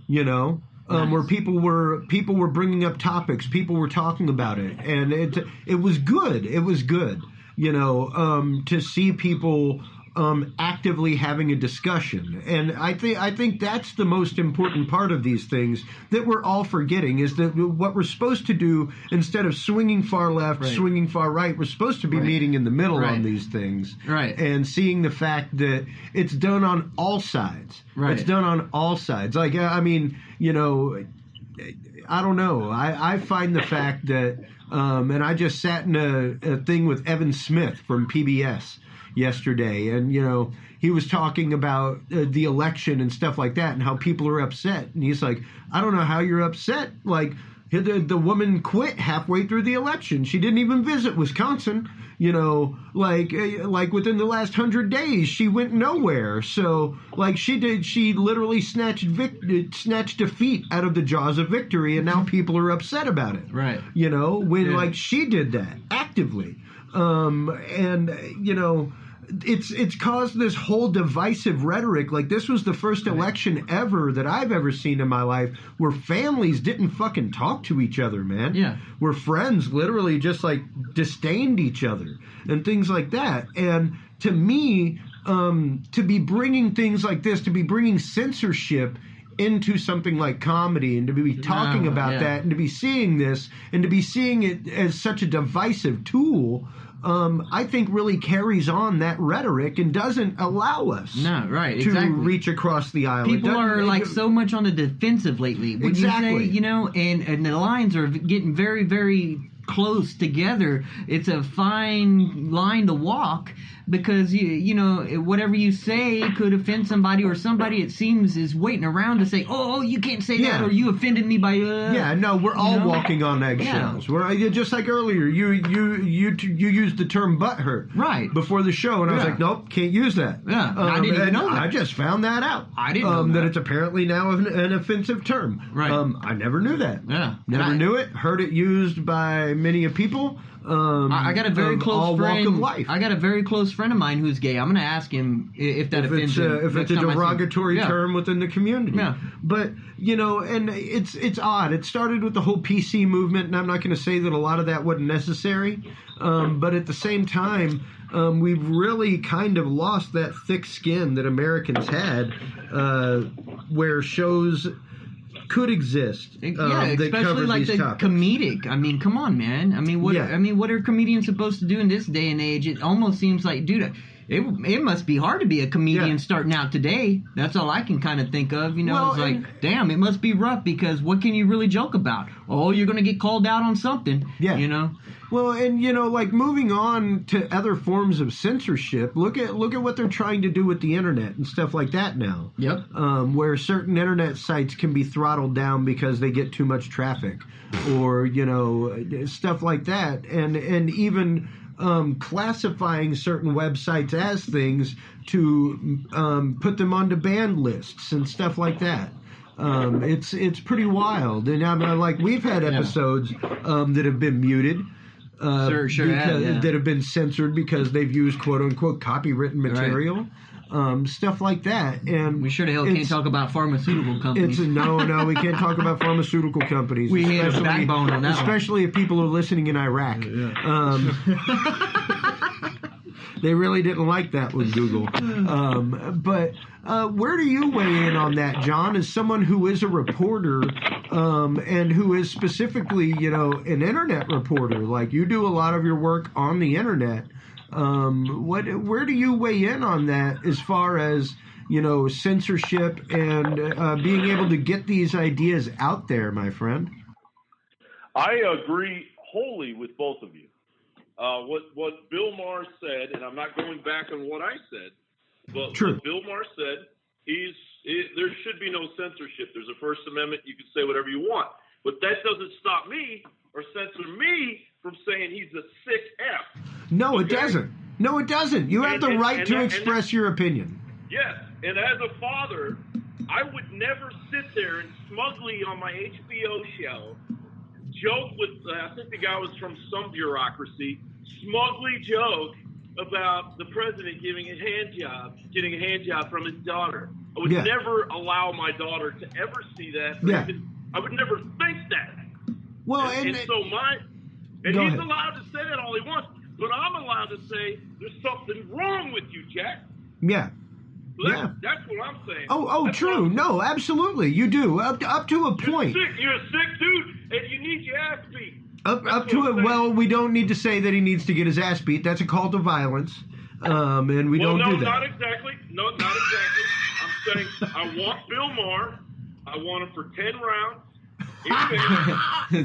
where people were bringing up topics, people were talking about it, and it was good. It was good, to see people actively having a discussion. And I think that's the most important part of these things that we're all forgetting, is that what we're supposed to do, instead of swinging far left, swinging far right, we're supposed to be meeting in the middle on these things. Right. And seeing the fact that it's done on all sides. Right. It's done on all sides. Like, I mean, you know, I don't know. I find the fact that, and I just sat in a thing with Evan Smith from PBS yesterday, and you know, he was talking about the election and stuff like that, and how people are upset, and he's like, I don't know how you're upset. Like, the woman quit halfway through the election. She didn't even visit Wisconsin. You know, like within the last 100 days, she went nowhere. So, like, she literally snatched defeat out of the jaws of victory, and now people are upset about it. Right. You know, when like she did that actively, and you know, it's caused this whole divisive rhetoric. Like, this was the first election ever that I've ever seen in my life where families didn't fucking talk to each other, man. Yeah. Where friends literally just like disdained each other and things like that. And to me, to be bringing things like this, to be bringing censorship into something like comedy, and to be talking about that, and to be seeing this, and to be seeing it as such a divisive tool, I think really carries on that rhetoric and doesn't allow us to reach across the aisle. People are like so much on the defensive lately. Would you say, you know, and the lines are getting very, very close together. It's a fine line to walk, because you know, whatever you say could offend somebody, or somebody, it seems, is waiting around to say, oh, you can't say that, or you offended me by no, we're all walking on eggshells. We're just like earlier, you used the term butthurt before the show, and I was like, nope, can't use that. I didn't even know that. I just found that out. I didn't know that it's apparently now an offensive term. I never knew that. Never knew it. Heard it used by many people. I got a very close friend. Walk of life. I got a very close friend of mine who's gay. I'm going to ask him if that offends him. If it's a derogatory term within the community. But, you know, and it's odd. It started with the whole PC movement, and I'm not going to say that a lot of that wasn't necessary. But at the same time, we've really kind of lost that thick skin that Americans had, where shows could exist. Especially like the comedic. I mean, come on, man. I mean, what are comedians supposed to do in this day and age? It almost seems like, dude, it must be hard to be a comedian starting out today. That's all I can kind of think of. You know, it's like, damn, it must be rough, because what can you really joke about? Oh, you're going to get called out on something. Yeah. You know? Well, and, you know, like, moving on to other forms of censorship, look at what they're trying to do with the internet and stuff like that now. Yep. Where certain internet sites can be throttled down because they get too much traffic, or, you know, stuff like that. And even classifying certain websites as things to put them onto banned lists and stuff like that. It's pretty wild. And I mean, like, we've had episodes that have been muted. That have been censored because they've used quote unquote copywritten material, stuff like that. And we sure the hell can't talk about pharmaceutical companies. No, we can't talk about pharmaceutical companies. We have a backbone on that, especially if people are listening in Iraq. They really didn't like that with Google. But where do you weigh in on that, John, as someone who is a reporter and who is specifically, you know, an internet reporter? Like, you do a lot of your work on the internet. Where do you weigh in on that as far as, you know, censorship and being able to get these ideas out there, my friend? I agree wholly with both of you. What Bill Maher said, and I'm not going back on what I said, but what Bill Maher said, there should be no censorship. There's a First Amendment. You can say whatever you want. But that doesn't stop me or censor me from saying he's a sick F. No, it doesn't. No, it doesn't. You have the right to express your opinion. Yes. And as a father, I would never sit there and smugly on my HBO show joke with, I think the guy was from some bureaucracy, smugly joke about the president getting a hand job from his daughter. I would never allow my daughter to ever see that. I would never think that. Well, and he's allowed to say that all he wants, but I'm allowed to say there's something wrong with you, Jack. Yeah. So that's what I'm saying. Oh, That's true. No, absolutely. You do. Up to a point. You're a sick dude, and you need your ass beat. Up to it. Well, we don't need to say that he needs to get his ass beat. That's a call to violence, and we don't do that. Not exactly. No, not exactly. I'm saying I want Bill Maher. I want him for 10 rounds.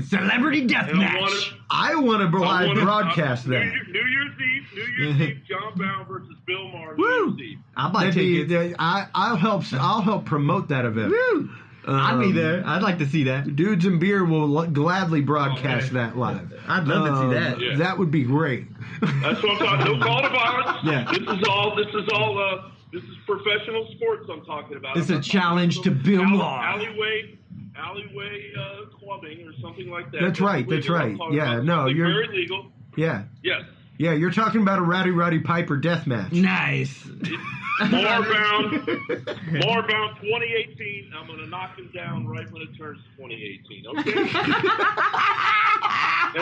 Celebrity deathmatch. I want to live broadcast that. New Year's Eve, Jon Bowne versus Bill Maher. New Year's Eve. I'll buy tickets. I'll help promote that event. Woo! I'll be there. I'd like to see that. Dudes and Beer will gladly broadcast that live. I'd love to see that. Yeah. That would be great. That's what I'm talking. No call to violence. Yeah. This is professional sports I'm talking about. It's a challenge to Bill Maher. Alleyway clubbing or something like that. That's right. Yeah, no, you're very legal. Yeah. Yes. Yeah, you're talking about a Roddy Piper death match. Nice. Moorbound 2018. I'm going to knock him down right when it turns 2018. Okay. And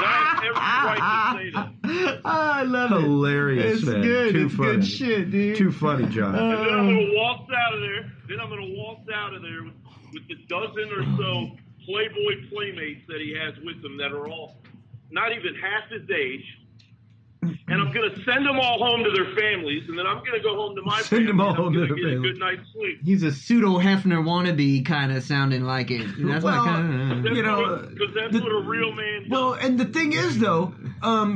I have every right to say that. I love it. Hilarious, it's man. Good. Too it's funny. Good shit, dude. Too funny, John. And then I'm going to waltz out of there. With the dozen or so Playboy playmates that he has with him that are all not even half his age. And I'm going to send them all home to their families, and then I'm going to go home to my family. Them all home to and their get a families. good night's sleep. He's a pseudo Hefner wannabe, kind of sounding like it. That's Well, Because that's what a real man does. Well, and the thing is, though,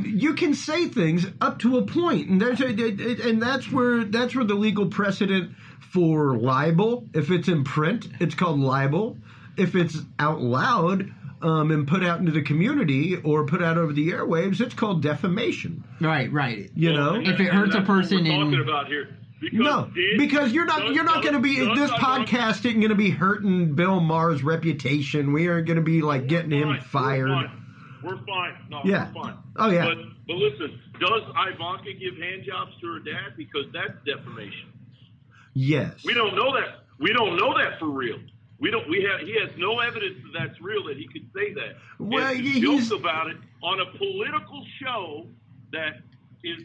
you can say things up to a point, and that's where the legal precedent for libel, if it's in print, it's called libel. If it's out loud and put out into the community or put out over the airwaves, it's called defamation. Right. You know, if it hurts a person, what we're talking about here. Because you're not going to be this podcast isn't going to be hurting Bill Maher's reputation. We aren't going to be like getting him fired. We're fine. No, Yeah. we're fine. Oh yeah. But listen, does Ivanka give hand jobs to her dad? Because that's defamation. Yes. We don't know that. We don't know that for real. He has no evidence that that's real, that he could say that. Well, and to joke about it on a political show that is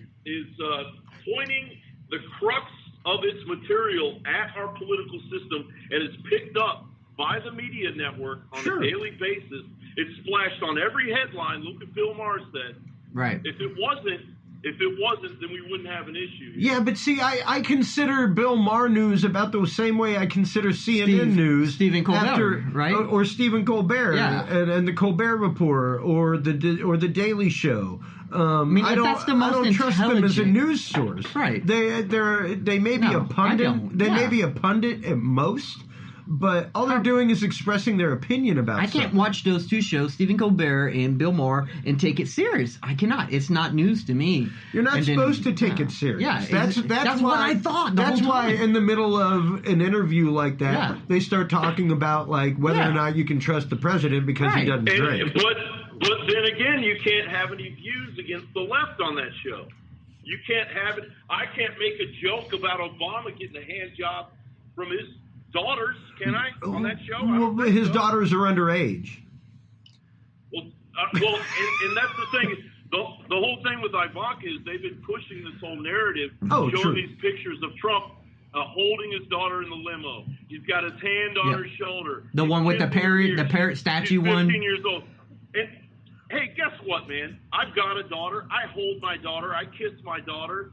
pointing the crux of its material at our political system and is picked up by the media network on a daily basis. It's splashed on every headline. Look at Bill Maher said. Right. If it wasn't, then we wouldn't have an issue. Yeah, but see, I consider Bill Maher news about the same way I consider CNN news. Stephen Colbert, right? Or Stephen Colbert, and the Colbert Report, or the Daily Show. I don't trust them as a news source. Right. They may be a pundit. They may be a pundit at most. But all they're doing is expressing their opinion about I can't watch those two shows, Stephen Colbert and Bill Maher, and take it serious. I cannot. It's not news to me. You're not supposed to take it serious. Yeah, that's why, what I thought. That's why in the middle of an interview like that, they start talking about like whether or not you can trust the president because he doesn't drink. But then again, you can't have any views against the left on that show. You can't have it. I can't make a joke about Obama getting a hand job from his daughters, can I, on that show? Well, his daughters are underage. Well, and that's the thing. The whole thing with Ivanka is they've been pushing this whole narrative, showing these pictures of Trump holding his daughter in the limo. He's got his hand on her shoulder. The one with the parrot statue one. 15 years old. And hey, guess what, man? I've got a daughter. I hold my daughter. I kiss my daughter.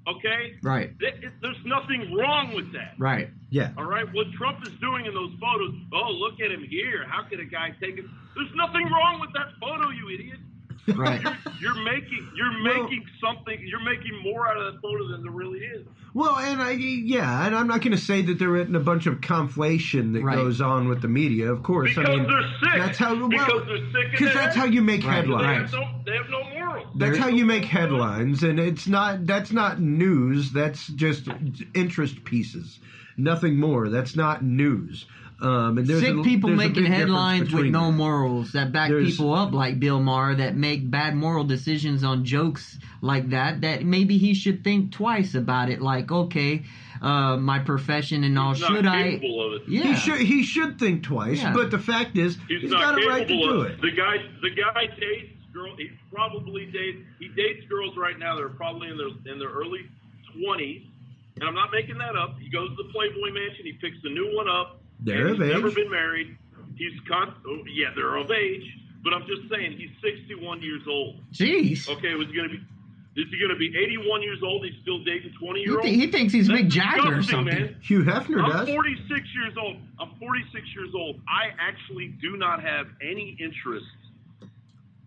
Okay? Right. There's nothing wrong with that. Right. Yeah. All right? What Trump is doing in those photos, look at him here. How could a guy take it? There's nothing wrong with that photo, you idiot. Right. You're making something. You're making more out of that photo than there really is. Well, and and I'm not going to say that there isn't a bunch of conflation that goes on with the media. Of course, because they're sick. That's how. Because they're sick. Because that's how you make headlines. They have no morals. That's how you make headlines, and that's not news. That's just interest pieces. Nothing more. That's not news. And sick people making headlines with no that. morals that back people up like Bill Maher that make bad moral decisions on jokes like that maybe he should think twice about it. Like, okay, my profession and all, should I? Of it. Yeah, he should think twice. Yeah. But the fact is, he's got a right to do it. The guy dates girls. He dates girls right now that are probably in their early 20s. and I'm not making that up. He goes to the Playboy Mansion. He picks the new one up. They're of he's age. Never been married. They're of age. But I'm just saying, he's 61 years old. Jeez. Okay, is he going to be 81 years old? He's still dating 20-year-olds? He thinks he's Mick Jagger or something. Man. Hugh Hefner does. I'm 46 years old. I actually do not have any interest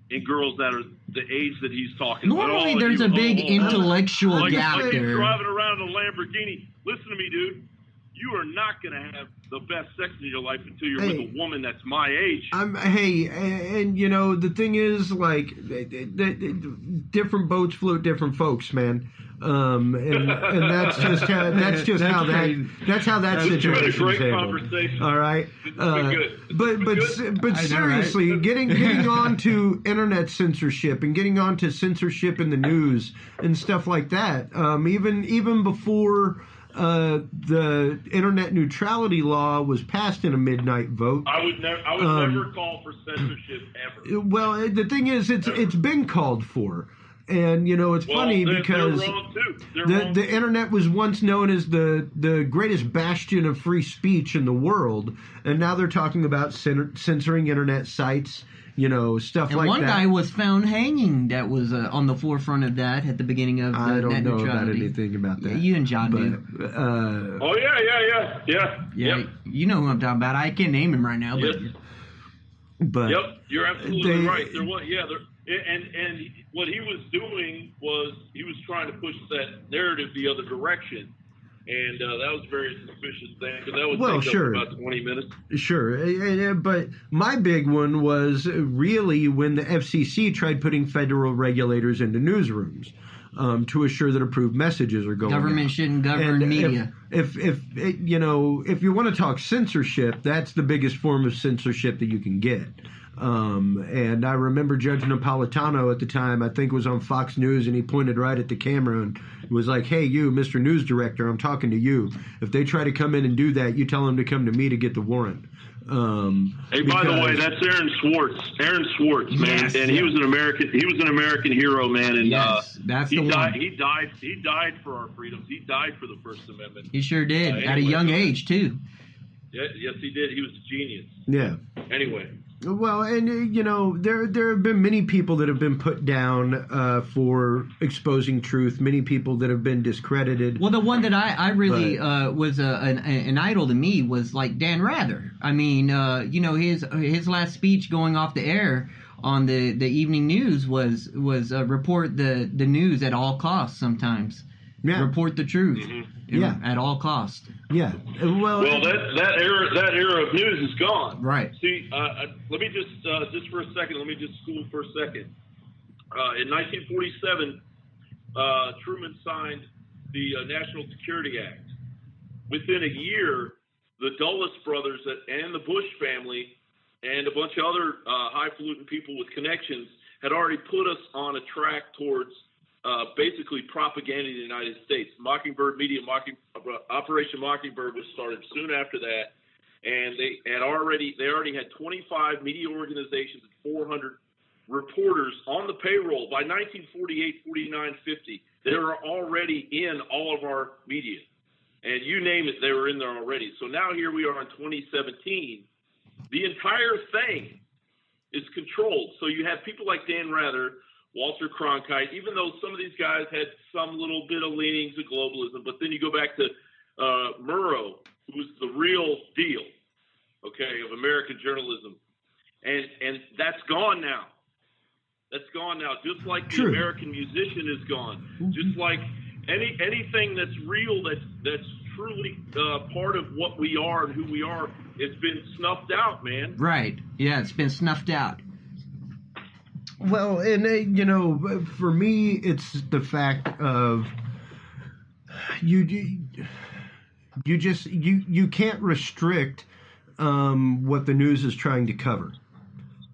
in girls that are the age that he's talking about. Normally, there's a big intellectual gap like there. Driving around in a Lamborghini. Listen to me, dude. You are not going to have the best sex in your life until you're with a woman that's my age. And you know, the thing is, like, different boats float different folks, man. And that's just how that situation is handled. All right, but seriously, right? getting on to internet censorship and getting on to censorship in the news and stuff like that. Even before the internet neutrality law was passed in a midnight vote. I would never call for censorship ever. Well, the thing is, it's been called for. And, you know, it's funny because the internet was once known as the greatest bastion of free speech in the world. And now they're talking about censoring internet sites, you know, stuff like that. And one guy was found hanging that was on the forefront of that at the beginning of I don't net know neutrality. about anything about that. You and John do. Yeah. You know who I'm talking about. I can't name him right now. But yep, you're absolutely right. And what he was doing was he was trying to push that narrative the other direction. And that was a very suspicious thing, because that would take up about 20 minutes. Sure. But my big one was really when the FCC tried putting federal regulators into newsrooms to assure that approved messages are going Government out. shouldn't govern media. If you want to talk censorship, that's the biggest form of censorship that you can get. And I remember Judge Napolitano at the time, I think, was on Fox News, and he pointed right at the camera and was like, "Hey, you, Mr. News Director, I'm talking to you. If they try to come in and do that, you tell them to come to me to get the warrant." Hey, by the way, that's Aaron Swartz, man, yes, and he was an American hero, man, and that's he the died. one. He died for our freedoms. He died for the First Amendment. He sure did, at a young age too. Yes, he did. He was a genius. Yeah. Anyway. Well, and you know, there have been many people that have been put down for exposing truth. Many people that have been discredited. Well, the one that I really was an idol to me was like Dan Rather. I mean, you know, his last speech going off the air on the evening news was report the news at all costs. Sometimes, report the truth. Mm-hmm. At all costs. Yeah. Well, that era of news is gone. Right. See, let me just for a second. Let me just school for a second. In 1947, Truman signed the National Security Act. Within a year, the Dulles brothers and the Bush family and a bunch of other highfalutin people with connections had already put us on a track towards basically propaganda in the United States. Operation Mockingbird was started soon after that, and they already had 25 media organizations and 400 reporters on the payroll by 1948, 49, 50. They were already in all of our media, and you name it, they were in there already. So now here we are in 2017. The entire thing is controlled. So you have people like Dan Rather, Walter Cronkite, even though some of these guys had some little bit of leanings of globalism, but then you go back to Murrow, who was the real deal, okay, of American journalism. And that's gone now. That's gone now. Just like the American musician is gone. Just like anything that's real, that's truly part of what we are and who we are, it's been snuffed out, man. Right. Yeah, it's been snuffed out. Well, and you know, for me, it's the fact of you can't restrict what the news is trying to cover.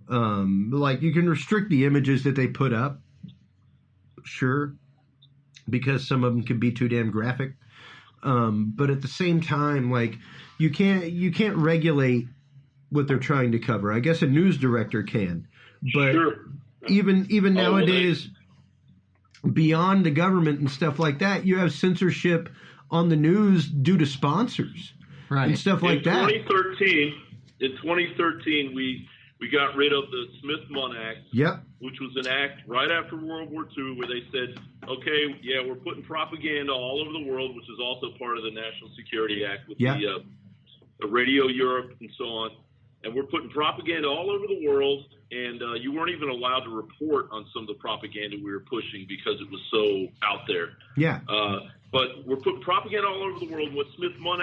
Like, you can restrict the images that they put up, sure, because some of them can be too damn graphic. But at the same time, like, you can't regulate what they're trying to cover. I guess a news director can, but sure. Even nowadays, beyond the government and stuff like that, you have censorship on the news due to sponsors and stuff like that. In 2013, we got rid of the Smith-Munn Act, which was an act right after World War II where they said, okay, yeah, we're putting propaganda all over the world, which is also part of the National Security Act with the Radio Europe and so on. And we're putting propaganda all over the world, and you weren't even allowed to report on some of the propaganda we were pushing because it was so out there. Yeah. But we're putting propaganda all over the world. What Smith-Munn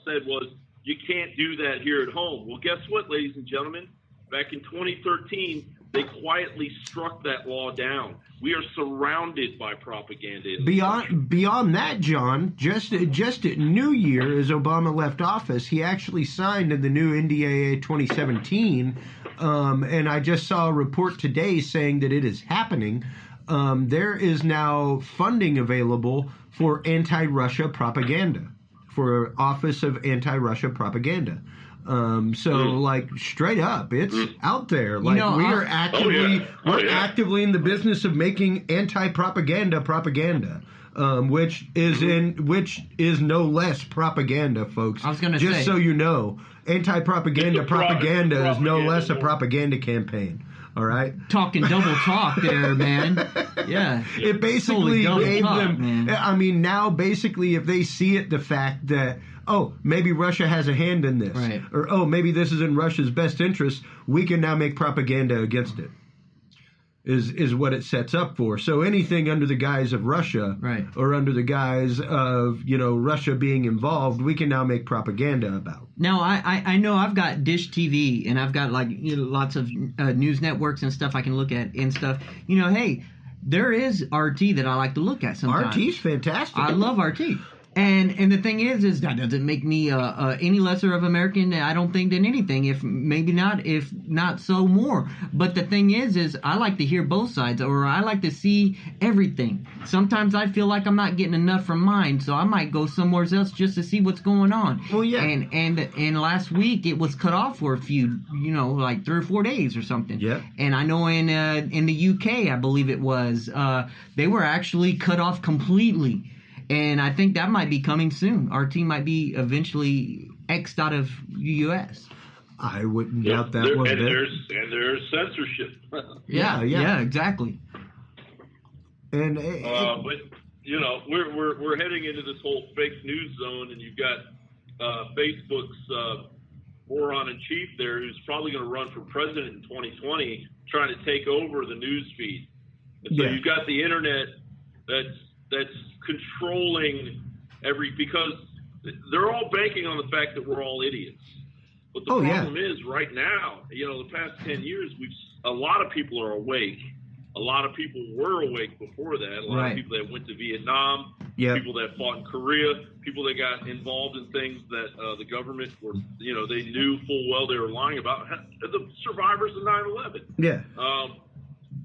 said was, you can't do that here at home. Well, guess what, ladies and gentlemen? Back in 2013, they quietly struck that law down. We are surrounded by propaganda. Beyond that, John, just at New Year, as Obama left office, he actually signed in the new NDAA 2017, and I just saw a report today saying that it is happening. There is now funding available for anti-Russia propaganda, for Office of Anti-Russia Propaganda. Like straight up, it's out there. Like we are actively in the business of making anti-propaganda propaganda, which is no less propaganda, folks. I was going to say, just so you know, anti-propaganda propaganda is no less a propaganda campaign. All right, talking double talk there, man. Yeah, it basically gave them. Man. I mean, now basically, if they see it, the fact that maybe Russia has a hand in this, right, or maybe this is in Russia's best interest, we can now make propaganda against it. Is what it sets up for. So anything under the guise of Russia, right, or under the guise of Russia being involved, we can now make propaganda about. Now I know I've got Dish TV and I've got lots of news networks and stuff I can look at and stuff. Hey, there is RT that I like to look at sometimes. RT's fantastic. I love RT. And the thing is that doesn't make me any lesser of American, I don't think, than anything, if not so more. But the thing is I like to hear both sides, or I like to see everything. Sometimes I feel like I'm not getting enough from mine, so I might go somewhere else just to see what's going on. Well, yeah. And last week it was cut off for a few, like 3 or 4 days or something. Yeah. And I know in the UK, I believe it was, they were actually cut off completely. And I think that might be coming soon. RT might be eventually X'd out of the U.S. I wouldn't doubt that one bit. And there's censorship. Yeah, exactly. And but we're heading into this whole fake news zone, and you've got Facebook's moron in chief there, who's probably going to run for president in 2020, trying to take over the news feed. And so you've got the internet that's controlling because they're all banking on the fact that we're all idiots. But the problem is right now, the past 10 years, a lot of people are awake. A lot of people were awake before that. A lot of people that went to Vietnam, people that fought in Korea, people that got involved in things that the government were, they knew full well they were lying about. The survivors of 9/11. Yeah.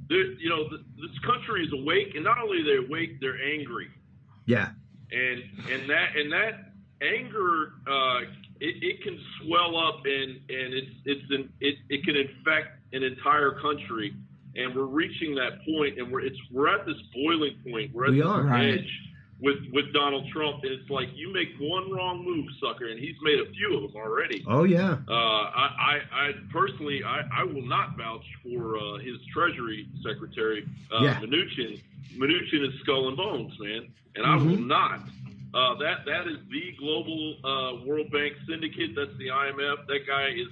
This country is awake, and not only are they awake, they're angry. Yeah. And that anger, it can swell up and it can infect an entire country. And we're reaching that point, and we're at this boiling point. We're at this edge with Donald Trump, and it's like you make one wrong move, sucker, and he's made a few of them already. Oh yeah. I personally will not vouch for his Treasury Secretary Mnuchin. Mnuchin is skull and bones, man, and I will not. That is the global World Bank syndicate. That's the IMF. That guy is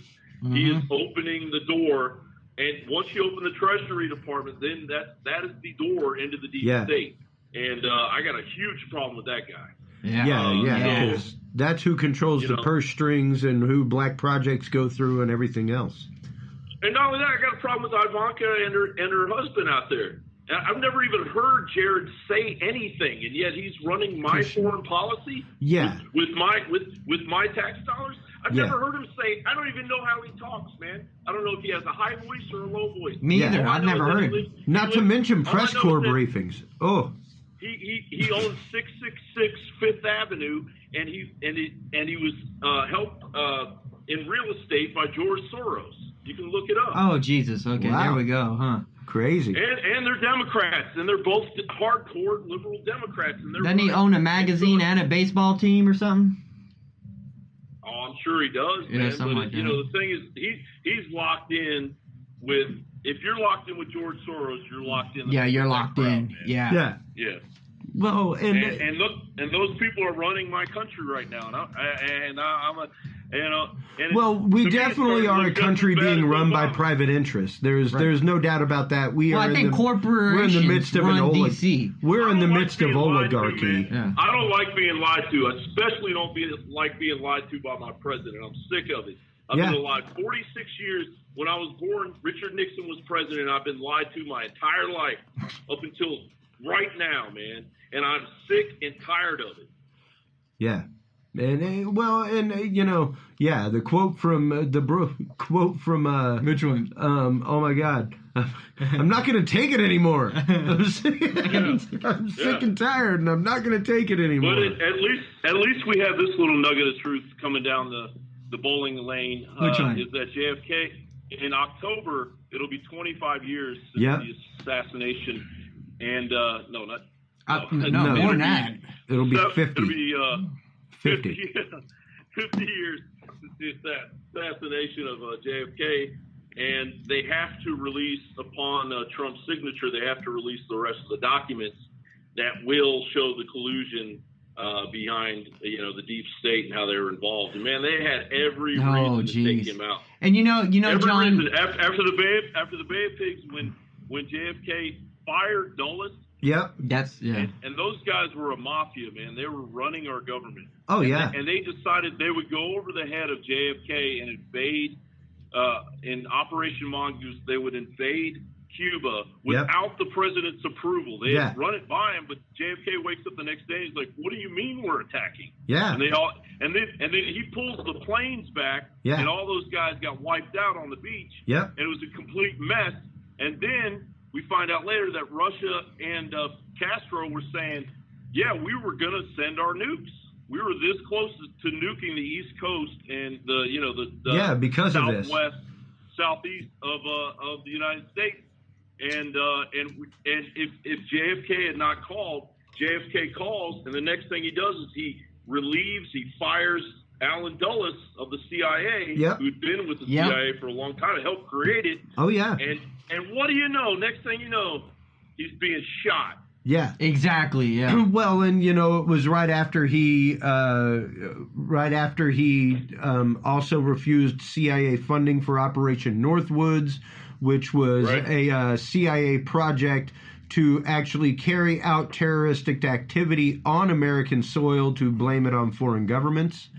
he is opening the door. And once you open the Treasury Department, then that is the door into the deep state. And I got a huge problem with that guy. Because that's who controls the purse strings and who black projects go through and everything else. And not only that, I got a problem with Ivanka and her husband out there. I've never even heard Jared say anything, and yet he's running my foreign policy with my tax dollars. I've never heard him say, I don't even know how he talks, man. I don't know if he has a high voice or a low voice. Me either. I've never heard him. Not to mention press corps briefings. Oh. He owns 666 Fifth Avenue, and he was helped in real estate by George Soros. You can look it up. Oh, Jesus. Okay, Wow. there we go, huh? Crazy. And they're Democrats, and they're both hardcore liberal Democrats. And Doesn't he own a magazine and a baseball team or something? Oh, I'm sure he does, Yeah, man. something But like you that. know, the thing is, he's locked in with. If you're locked in with George Soros, you're locked in. Yeah, you're locked in. Yeah. Yeah. Yeah. Well, And look, and those people are running my country right now, well, we definitely are a country being run by private interests. There's no doubt about that. Well, I think we're in the midst of an DC. We're in the midst of oligarchy. I don't like being lied to. I especially don't like being lied to by my president. I'm sick of it. I've been lied 46 years. When I was born, Richard Nixon was president. I've been lied to my entire life up until right now, man. And I'm sick and tired of it. Yeah. And the quote from which one? Oh my God, I'm not going to take it anymore. I'm sick and tired, and I'm not going to take it anymore. But at least we have this little nugget of truth coming down the bowling lane. Which one? Is that JFK in October? It'll be 25 years since the assassination, and no, more than that. It'll be 50. It'll be 50. 50 years since the assassination of JFK, and they have to release, upon Trump's signature, they have to release the rest of the documents that will show the collusion behind, the deep state and how they were involved. And man, they had every reason to take him out. And every John, reason. After the Bay of Pigs, when JFK fired Dulles. Yep. And those guys were a mafia, man. They were running our government. Oh, yeah. And they decided they would go over the head of JFK and invade, in Operation Mongoose, they would invade Cuba without the president's approval. They had run it by him, but JFK wakes up the next day and he's like, "What do you mean we're attacking?" Yeah. And then he pulls the planes back, and all those guys got wiped out on the beach. Yep. And it was a complete mess. And then we find out later that Russia and Castro were saying, "Yeah, we were going to send our nukes. We were this close to nuking the East Coast and the because southwest, of this, southeast of the United States." And if JFK had not called, JFK calls, and the next thing he does is he fires Alan Dulles of the CIA, who'd been with the CIA for a long time, helped create it. Oh yeah. And what do you know? Next thing you know, he's being shot. Yeah, exactly. Yeah. Well, and it was right after he also refused CIA funding for Operation Northwoods, which was a CIA project to actually carry out terroristic activity on American soil to blame it on foreign governments.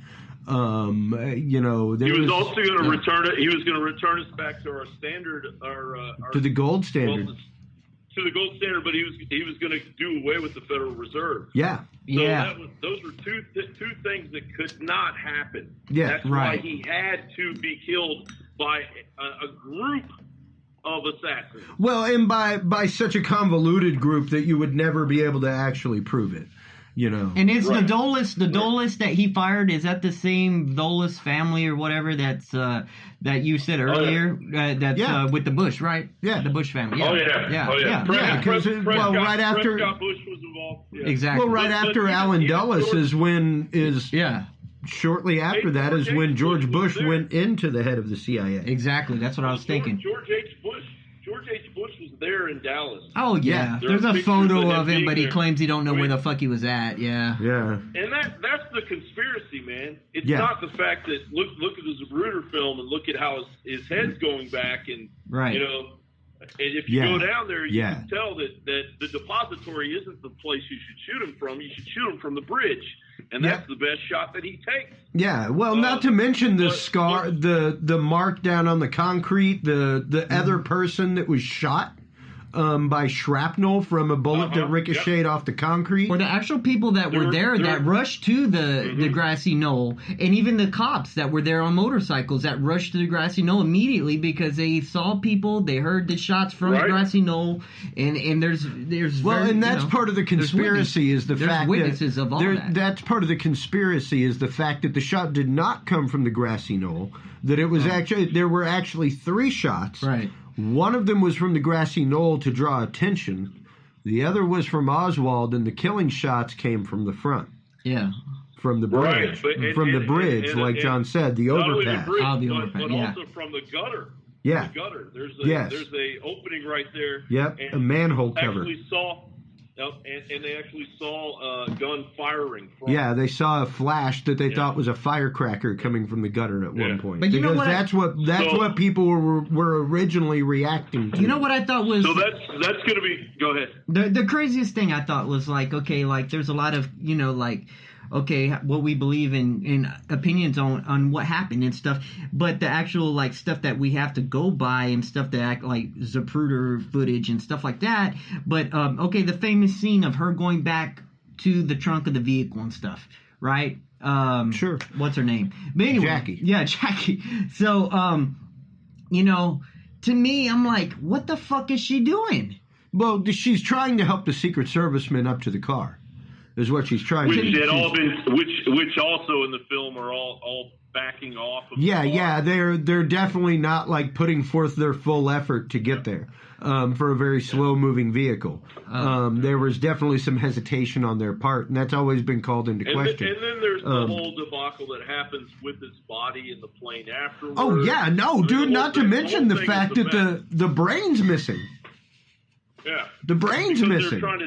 He was also going to return it. He was going to return us back to our standard, to the gold standard. To the gold standard, but he was going to do away with the Federal Reserve. Yeah. So those were two things that could not happen. Yeah. That's why he had to be killed by a group of assassins. Well, and by such a convoluted group that you would never be able to actually prove it. And it's the Dulles that he fired, is that the same Dulles family or whatever that's that you said earlier? With the Bush, right? Yeah, the Bush family. Because right after Prescott Bush was involved. Yeah. Exactly. Well, right after Alan Dulles shortly after that is when George Bush went into the head of the CIA. Exactly. That's what I was thinking. George H. Bush was there in Dallas. Oh yeah, there's a photo of him, but he claims he don't know where the fuck he was at. Yeah. And that's the conspiracy, man. It's not the fact that look at the Zapruder film and look at how his head's going back, and and if you go down there, you can tell that the depository isn't the place you should shoot him from. You should shoot him from the bridge, and that's the best shot that he takes. Yeah, well, not to mention the scar, the mark down on the concrete, the other person that was shot. by shrapnel from a bullet that ricocheted off the concrete. Or the actual people that were there that rushed to the grassy knoll, and even the cops that were there on motorcycles that rushed to the grassy knoll immediately because they saw people, they heard the shots from the grassy knoll, and there's and that's part of the conspiracy is the fact witnesses of all that. That's part of the conspiracy is the fact that the shot did not come from the grassy knoll, that it was there were actually 3 shots. Right. One of them was from the grassy knoll to draw attention. The other was from Oswald, and the killing shots came from the front. Yeah. From the bridge. Like John said, the overpass. The overpass. But also from the gutter. Yeah. The gutter. There's a opening right there. Yep, a manhole cover. And they actually saw gun firing. They saw a flash that they thought was a firecracker coming from the gutter at one point. But you know what? That's what people were originally reacting to. You know what I thought was... So that's going to be... Go ahead. The craziest thing I thought was there's a lot of, what we believe in opinions on what happened and stuff, but the actual stuff that we have to go by and stuff that act like Zapruder footage and stuff like that. But the famous scene of her going back to the trunk of the vehicle and stuff, right? Sure. What's her name? But anyway, Jackie. Yeah, Jackie. So to me, I'm like, what the fuck is she doing? Well, she's trying to help the Secret Servicemen up to the car. Is what she's trying to do. Which also in the film are all backing off of the car. They're definitely not putting forth their full effort to get there for a very slow moving vehicle. There was definitely some hesitation on their part, and that's always been called into question. And then there's the whole debacle that happens with his body in the plane afterwards. Oh yeah, no, dude. Not to mention the fact that the brain's missing. Yeah, the brain's missing. They're trying to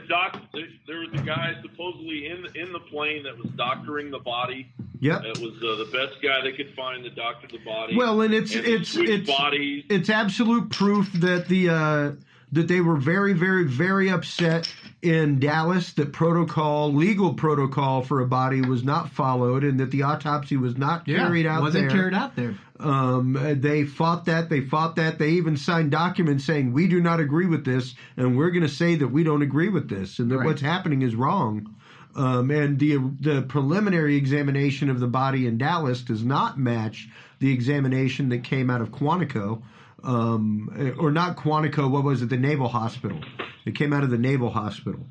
there was a guy supposedly in the plane that was doctoring the body. Yep, it was the best guy they could find to doctor the body. Well, and it's absolute proof that that they were very, very, very upset in Dallas that legal protocol for a body was not followed, and that the autopsy was not carried out. Wasn't carried out there. They fought that. They even signed documents saying we do not agree with this, and we're going to say that we don't agree with this, and that what's happening is wrong. And the preliminary examination of the body in Dallas does not match the examination that came out of Quantico. Or not Quantico, what was it? The Naval Hospital. It came out of the Naval Hospital.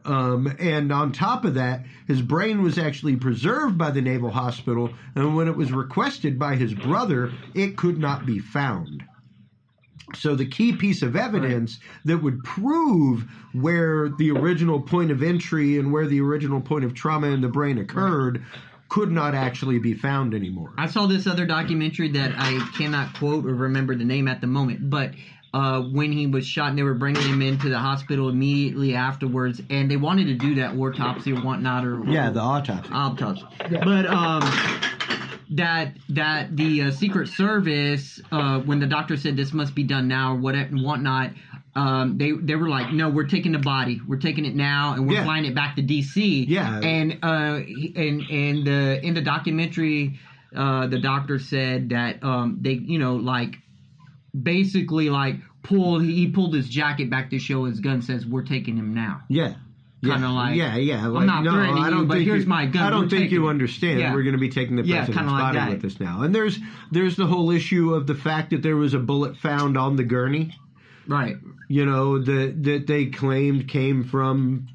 And on top of that, his brain was actually preserved by the Naval Hospital, and when it was requested by his brother, it could not be found. So the key piece of evidence that would prove where the original point of entry and where the original point of trauma in the brain occurred could not actually be found anymore. I saw this other documentary that I cannot quote or remember the name at the moment, but when he was shot and they were bringing him into the hospital immediately afterwards, and they wanted to do that autopsy or whatnot. The autopsy. But that the Secret Service, when the doctor said this must be done now or whatnot, they were like, no, we're taking the body, we're taking it now, and we're flying it back to D.C. Yeah, and in the documentary, the doctor said that they basically he pulled his jacket back to show his gun, says we're taking him now. Yeah. Kind of like, I'm not threatening you, but here's my gun. I don't think you understand. We're going to be taking the president's body with us now. And there's the whole issue of the fact that there was a bullet found on the gurney. Right. That they claimed came from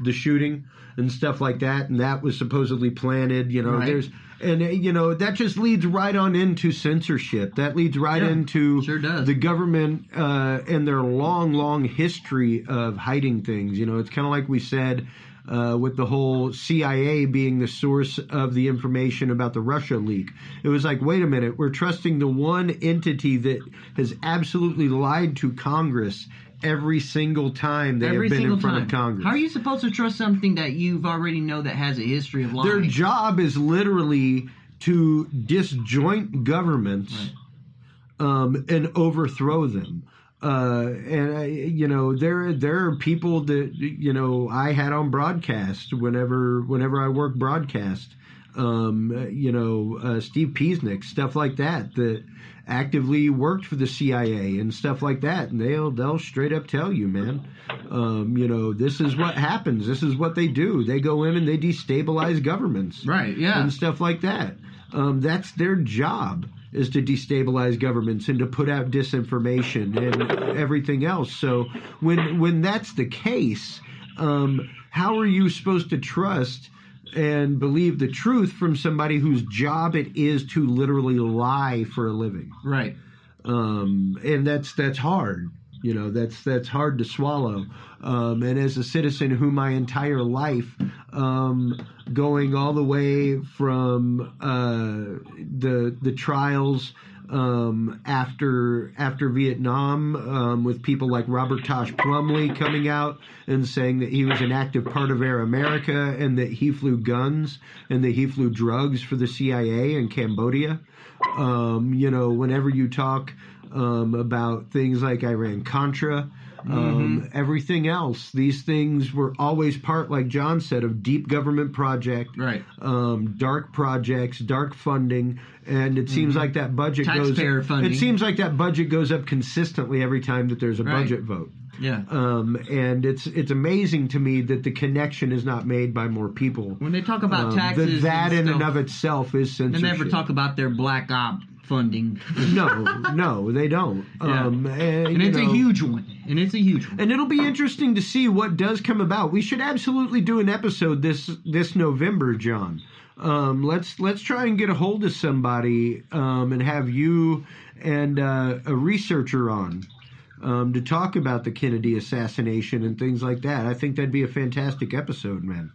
the shooting and stuff like that, and that was supposedly planted. Right. That just leads right on into censorship. That leads right into the government and their long, long history of hiding things. It's kind of like we said with the whole CIA being the source of the information about the Russia leak. It was like, wait a minute, we're trusting the one entity that has absolutely lied to Congress every single time they have been in front of Congress. How are you supposed to trust something that you've already know that has a history of lying? Their job is literally to disjoint governments and overthrow them. There are people that I had on broadcast whenever I worked broadcast. Steve Piesnik, stuff like that. actively worked for the CIA and stuff like that, and they'll straight up tell you, man, this is what happens. This is what they do. They go in and they destabilize governments, right? Yeah, and stuff like that. That's their job, is to destabilize governments and to put out disinformation and everything else. So when that's the case, how are you supposed to trust and believe the truth from somebody whose job it is to literally lie for a living? Right. And that's hard. That's hard to swallow. And as a citizen who my entire life, going all the way from the trials after Vietnam, with people like Robert Tosh Plumlee coming out and saying that he was an active part of Air America and that he flew guns and that he flew drugs for the CIA in Cambodia. Whenever you talk about things like Iran-Contra, everything else, these things were always part, like John said, of deep government project, right? Dark projects, dark funding, and it seems like that budget taxpayer funding. It seems like that budget goes up consistently every time that there's a budget vote. Yeah. And it's amazing to me that the connection is not made by more people. When they talk about taxes, that in and of itself is censorship. They never talk about their black op funding. No, they don't. Yeah. And it's a huge one. And it's a huge one. And it'll be interesting to see what does come about. We should absolutely do an episode this November, John. Let's try and get a hold of somebody and have you and a researcher on to talk about the Kennedy assassination and things like that. I think that'd be a fantastic episode, man.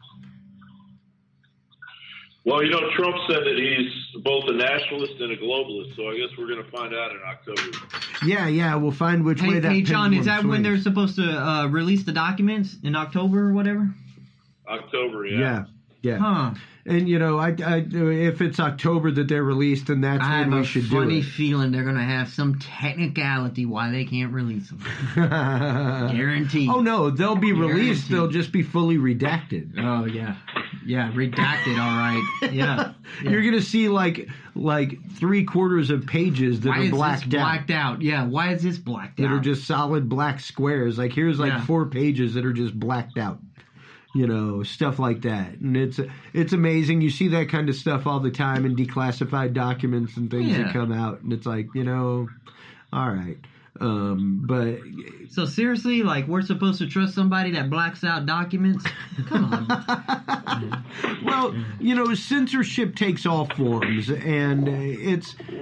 Well, Trump said that he's both a nationalist and a globalist, so I guess we're going to find out in October. Yeah, we'll find which way that. Hey, John, is that swings. when they're supposed to release the documents in October or whatever? October, yeah. Yeah. Huh. And if it's October that they're released, then that's when we should do it. I have a funny feeling they're going to have some technicality why they can't release them. Guaranteed. Oh no, they'll be released. They'll just be fully redacted. Oh yeah, redacted. All right. Yeah. You're going to see like 3/4 of pages that are blacked out. Yeah. Why is this blacked out? That are just solid black squares. Like here's 4 pages that are just blacked out. Stuff like that. And it's amazing. You see that kind of stuff all the time in declassified documents and things that come out. And it's like, all right. But so seriously, we're supposed to trust somebody that blacks out documents? Come on. Well, censorship takes all forms, and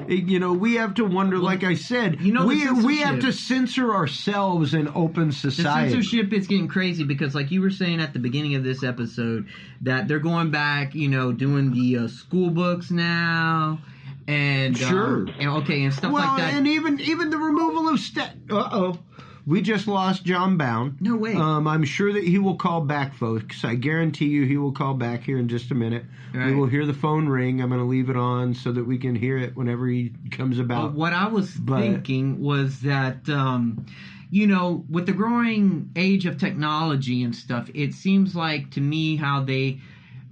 we have to wonder. Like I said, we have to censor ourselves in open society. The censorship is getting crazy because, like you were saying at the beginning of this episode, that they're going back, doing the school books now. And sure, and stuff like that. And even the removal of we just lost Jon Bowne. No way. I'm sure that he will call back, folks. I guarantee you he will call back here in just a minute. Right. We will hear the phone ring. I'm going to leave it on so that we can hear it whenever he comes about. What I was thinking was that, with the growing age of technology and stuff, it seems like to me how they,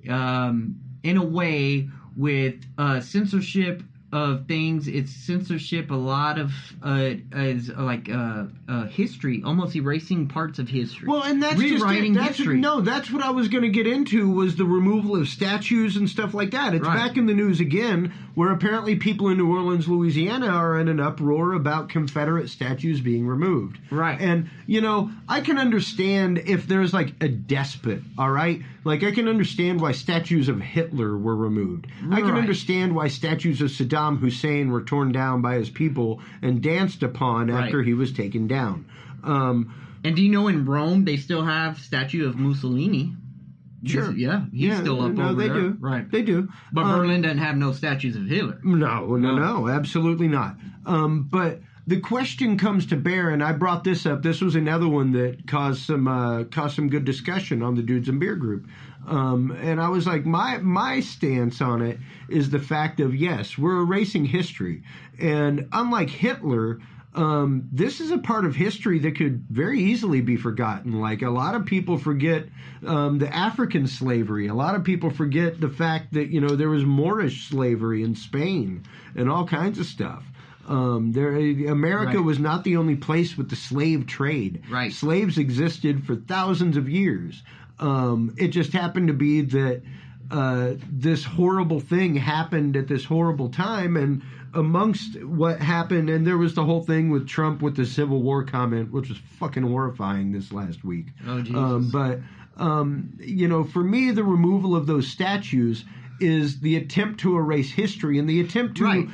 in a way, with censorship of things, it's censorship. A lot of is like history, almost erasing parts of history. Well, and that's rewriting just history. That's what I was going to get into, was the removal of statues and stuff like that. It's back in the news again, where apparently people in New Orleans, Louisiana, are in an uproar about Confederate statues being removed. Right. And I can understand if there's like a despot. All right. Like, I can understand why statues of Hitler were removed. I can understand why statues of Saddam Hussein were torn down by his people and danced upon after he was taken down. And do you know in Rome they still have statue of Mussolini? Sure. He's still up over they there. do. Right. They do. But Berlin doesn't have no statues of Hitler. No, absolutely not. But the question comes to bear, and I brought this up. This was another one that caused some good discussion on the Dudes and Beer group. And I was like, my stance on it is the fact of, yes, we're erasing history. And unlike Hitler, this is a part of history that could very easily be forgotten. Like, a lot of people forget the African slavery. A lot of people forget the fact that, there was Moorish slavery in Spain and all kinds of stuff. America was not the only place with the slave trade. Right. Slaves existed for thousands of years. It just happened to be that this horrible thing happened at this horrible time, and amongst what happened, and there was the whole thing with Trump with the Civil War comment, which was fucking horrifying this last week. Oh, Jesus. For me, the removal of those statues is the attempt to erase history and the attempt to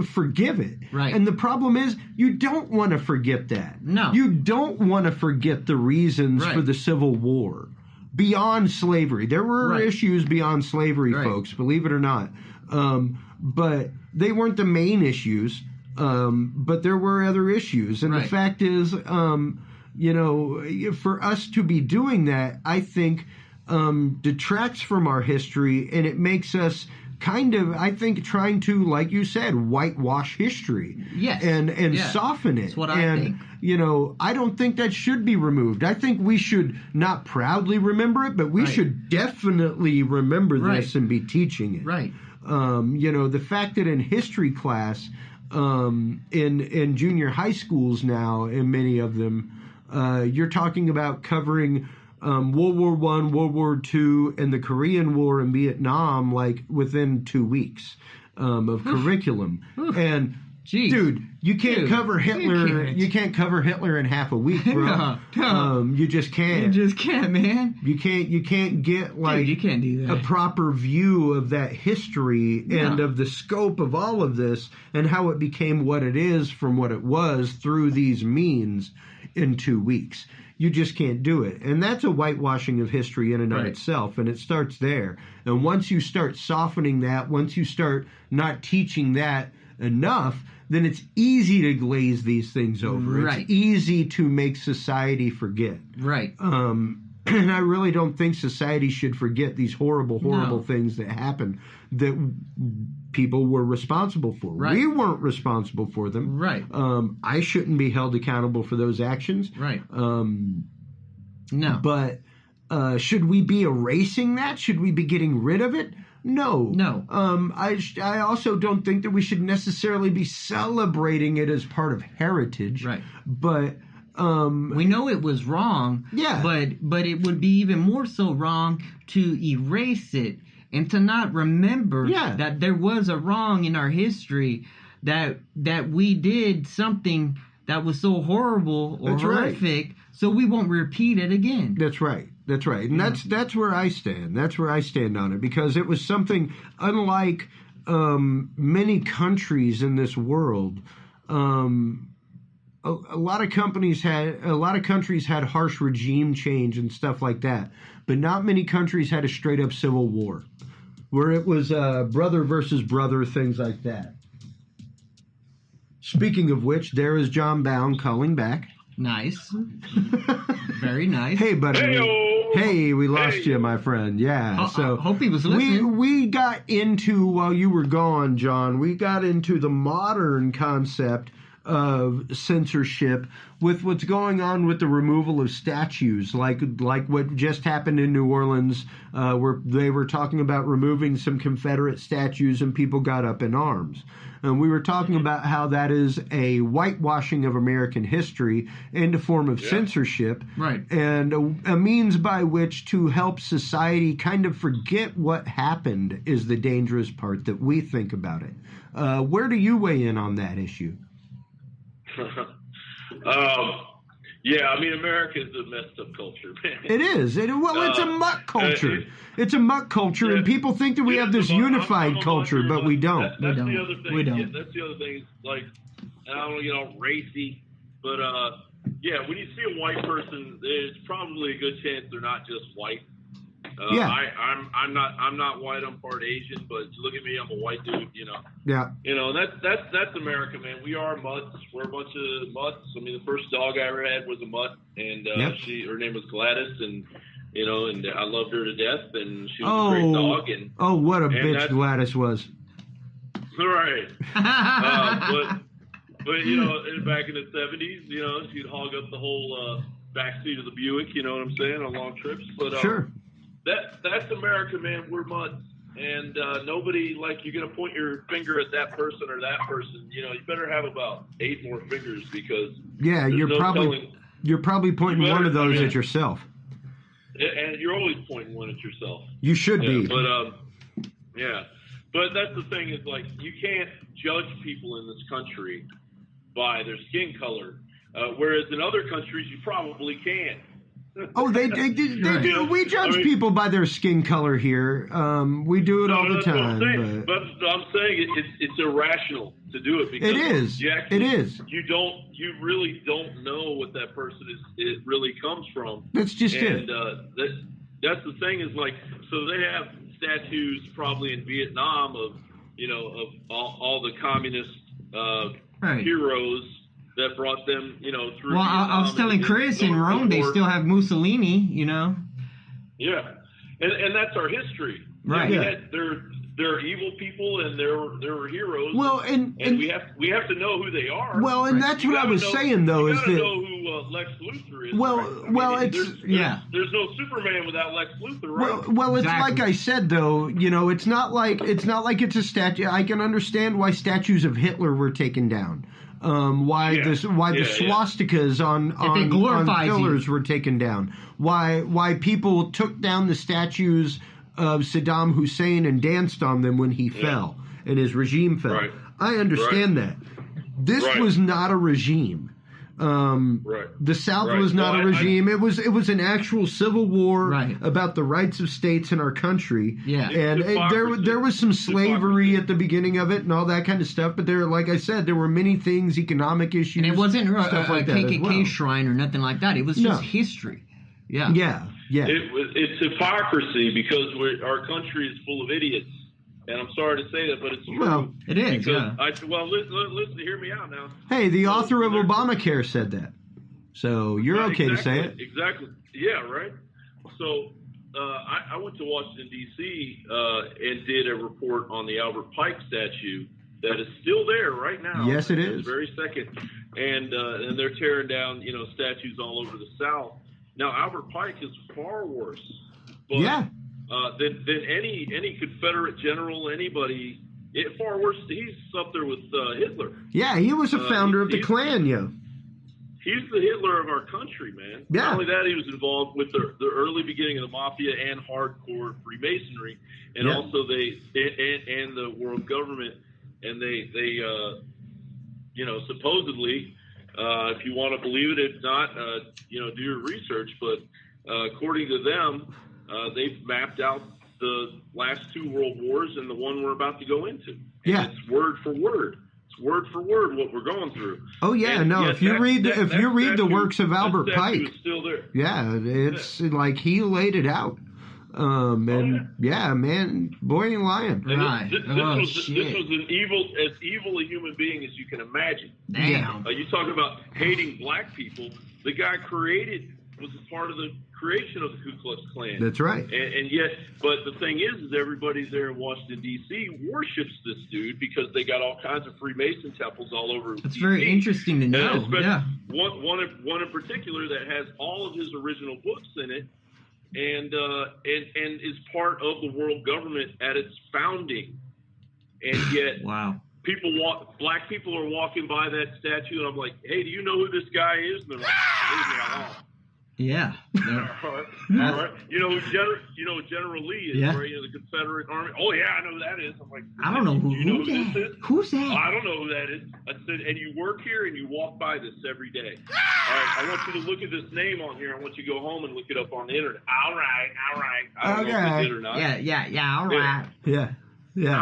forgive it. Right. And the problem is, you don't want to forget that. No. You don't want to forget the reasons Right. for the Civil War. Beyond slavery. There were Right. issues beyond slavery, Right. folks, believe it or not. But they weren't the main issues. But there were other issues. And Right. the fact is, for us to be doing that, I think detracts from our history, and it makes us kind of, I think, trying to, like you said, whitewash history. Yes. And Yeah. soften it. That's what I think. I don't think that should be removed. I think we should not proudly remember it, but we Right. should definitely remember Right. this and be teaching it. Right. The fact that in history class, in junior high schools now, in many of them, you're talking about covering World War I, World War II, and the Korean War and Vietnam, like within 2 weeks of curriculum. And Jeez. dude, you can't cover Hitler. You can't cover Hitler in half a week, bro. No. You just can't. You just can't, man. You can't get like Dude, you can't do that. a proper view of that history and of the scope of all of this and how it became what it is from what it was through these means in 2 weeks. You just can't do it. And that's a whitewashing of history in and of itself, and it starts there. And once you start softening that, once you start not teaching that enough, then it's easy to glaze these things over. Right. It's easy to make society forget. Right. And I really don't think society should forget these horrible things that happened that people were responsible for. Right. We weren't responsible for them. Right. I shouldn't be held accountable for those actions. Right. No. But should we be erasing that? Should we be getting rid of it? No. I also don't think that we should necessarily be celebrating it as part of heritage. Right. But we know it was wrong. Yeah. But it would be even more so wrong to erase it and to not remember that there was a wrong in our history, that we did something that was so horrible or horrific, so we won't repeat it again. That's right. And that's where I stand. That's where I stand on it, because it was something unlike many countries in this world. A lot of countries had harsh regime change and stuff like that, but not many countries had a straight up civil war where it was brother versus brother, things like that. Speaking of which, there is Jon Bowne calling back. Nice. Very nice. Hey, buddy. Hey-o. Hey, we lost you, my friend. Yeah. I hope he was listening. We got into, while you were gone, John, we got into the modern concept of censorship with what's going on with the removal of statues, like what just happened in New Orleans, where they were talking about removing some Confederate statues and people got up in arms. And we were talking about how that is a whitewashing of American history and a form of censorship, right? And a means by which to help society kind of forget what happened is the dangerous part that we think about it. Where do you weigh in on that issue? Yeah, I mean, America is a messed up culture, man. It is. It's a muck culture. It's a muck culture, and people think that we have this unified culture, but we don't. That's the other thing. We don't. Yeah, that's the other thing. It's like, I don't want to get all racy, but yeah, when you see a white person, there's probably a good chance they're not just white. I'm not white. I'm part Asian, but look at me. I'm a white dude. Yeah. That's America, man. We are mutts. We're a bunch of mutts. I mean, the first dog I ever had was a mutt, and her name was Gladys, and I loved her to death, and she was a great dog. And what a bitch Gladys was. Right. But back in the 70s, she'd hog up the whole backseat of the Buick. You know what I'm saying, on long trips. But sure. That's America, man. We're mutts. and nobody, like, you're going to point your finger at that person or that person. You know, you better have about 8 more fingers because you're probably pointing one of those at yourself. And you're always pointing one at yourself. You should be. But that's the thing is, like, you can't judge people in this country by their skin color, whereas in other countries you probably can. Oh, they do. We judge people by their skin color here. We do it all the time. But I'm saying it's irrational to do it because it is. It is. You really don't know what that person it really comes from. That's just it. And that's the thing is, like, so they have statues probably in Vietnam of all the communist heroes that brought them, through. Well, I was telling Chris in Rome, they still have Mussolini, Yeah, and that's our history. Right. They're evil people, and they're heroes. Well, and we have to know who they are. Well, and that's what I was saying, though, is that know who Lex Luthor is. There's no Superman without Lex Luthor, right? Well, it's like I said, though. It's not like it's a statue. I can understand why statues of Hitler were taken down. Why the swastikas on pillars were taken down. Why people took down the statues of Saddam Hussein and danced on them when he fell and his regime fell. Right. I understand that. This was not a regime. The South was not a regime. It was an actual civil war about the rights of states in our country. Yeah. And there was some slavery at the beginning of it and all that kind of stuff. But like I said, there were many things, economic issues. And it wasn't stuff a like that KKK shrine or nothing like that. It was just history. Yeah. It's hypocrisy because our country is full of idiots. And I'm sorry to say that, but it's true. Well, it is, listen, hear me out now. Hey, the author of Obamacare said that. So you're okay to say it. Exactly. Yeah, right. So I went to Washington, D.C. And did a report on the Albert Pike statue that is still there right now. Yes, it is. This very second. And they're tearing down, statues all over the South. Now, Albert Pike is far worse. But, than any Confederate general, anybody. Far worse. He's up there with Hitler. Yeah, he was a founder of the Klan, He's the Hitler of our country, man. Yeah. Not only that, he was involved with the early beginning of the mafia and hardcore Freemasonry, and also and the world government. And they supposedly, if you want to believe it, if not, do your research. But according to them, they've mapped out the last 2 world wars and the one we're about to go into. And it's word for word. It's word for word what we're going through. Oh yeah, and if you read the works of Albert Pike, it's still there. Yeah, it's like he laid it out. Man, boy ain't lying. This was an evil a human being as you can imagine. Damn. You talk about hating black people. The guy was a part of the creation of the Ku Klux Klan. That's right. And yet, but the thing is everybody there in Washington, D.C. worships this dude because they got all kinds of Freemason temples all over. That's very interesting to know. One in particular that has all of his original books in it, and is part of the world government at its founding. And yet, black people are walking by that statue, and I'm like, hey, do you know who this guy is? And they're like, leave me alone. Yeah. All right. You know who General Lee is, right? The Confederate Army. Oh yeah, I know who that is. I'm like, I don't know who this is. Who's that? I don't know who that is. I said, and you work here and you walk by this every day. All right, I want you to look at this name on here. I want you to go home and look it up on the internet. All right. I don't know if it did or not. Yeah. All right. Yeah.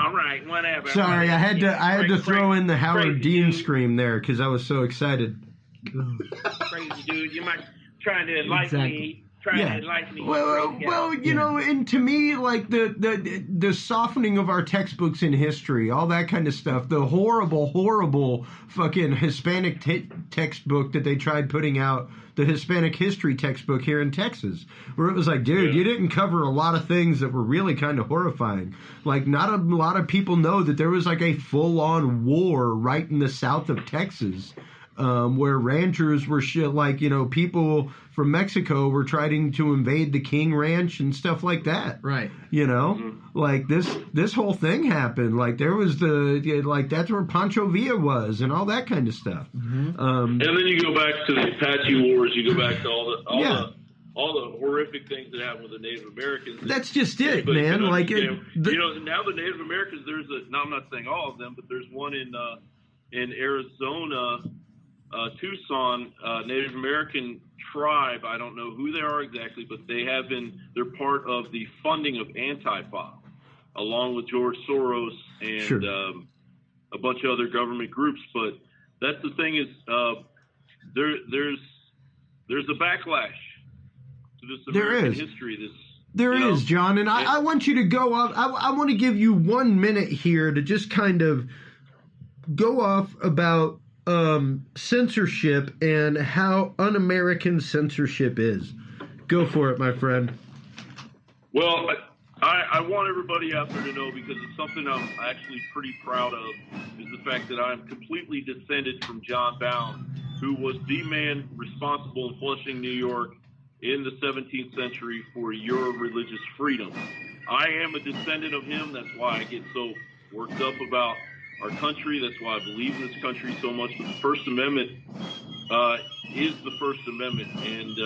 All right, whatever. Sorry, I had to throw in the Howard Dean scream there because I was so excited. Crazy dude, you might trying to enlighten me. Well, and to me, like the softening of our textbooks in history, all that kind of stuff, the horrible fucking Hispanic textbook that they tried putting out, the Hispanic history textbook here in Texas, where it was like, dude, you didn't cover a lot of things that were really kind of horrifying. Like, not a lot of people know that there was like a full-on war right in the south of Texas. where ranchers were people from Mexico were trying to invade the King Ranch and stuff like that. Right. Like this whole thing happened. Like there was that's where Pancho Villa was and all that kind of stuff. And then you go back to the Apache Wars. You go back to all the horrific things that happened with the Native Americans. That's just it, man. Now the Native Americans. Now I'm not saying all of them, but there's one in Arizona, Tucson, Native American tribe. I don't know who they are exactly, but they're part of the funding of Antifa, along with George Soros and a bunch of other government groups. But that's the thing is, there's a backlash to this American history. There is, John, and I want you to go up. I want to give you 1 minute here to just kind of go off about censorship and how un-American censorship is. Go for it, my friend. Well, I want everybody out there to know, because it's something I'm actually pretty proud of, is the fact that I'm completely descended from Jon Bowne, who was the man responsible in Flushing, New York in the 17th century for your religious freedom. I am a descendant of him. That's why I get so worked up about our country. That's why I believe in this country so much. But the First Amendment is the First Amendment, and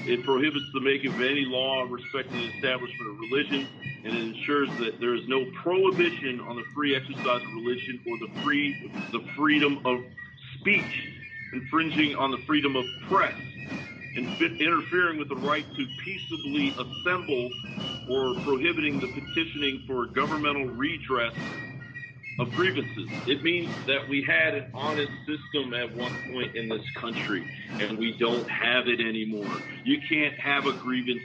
it prohibits the making of any law respecting the establishment of religion, and it ensures that there is no prohibition on the free exercise of religion or the freedom of speech, infringing on the freedom of press, and interfering with the right to peaceably assemble, or prohibiting the petitioning for governmental redress of grievances. It means that we had an honest system at one point in this country, and we don't have it anymore. You can't have a grievance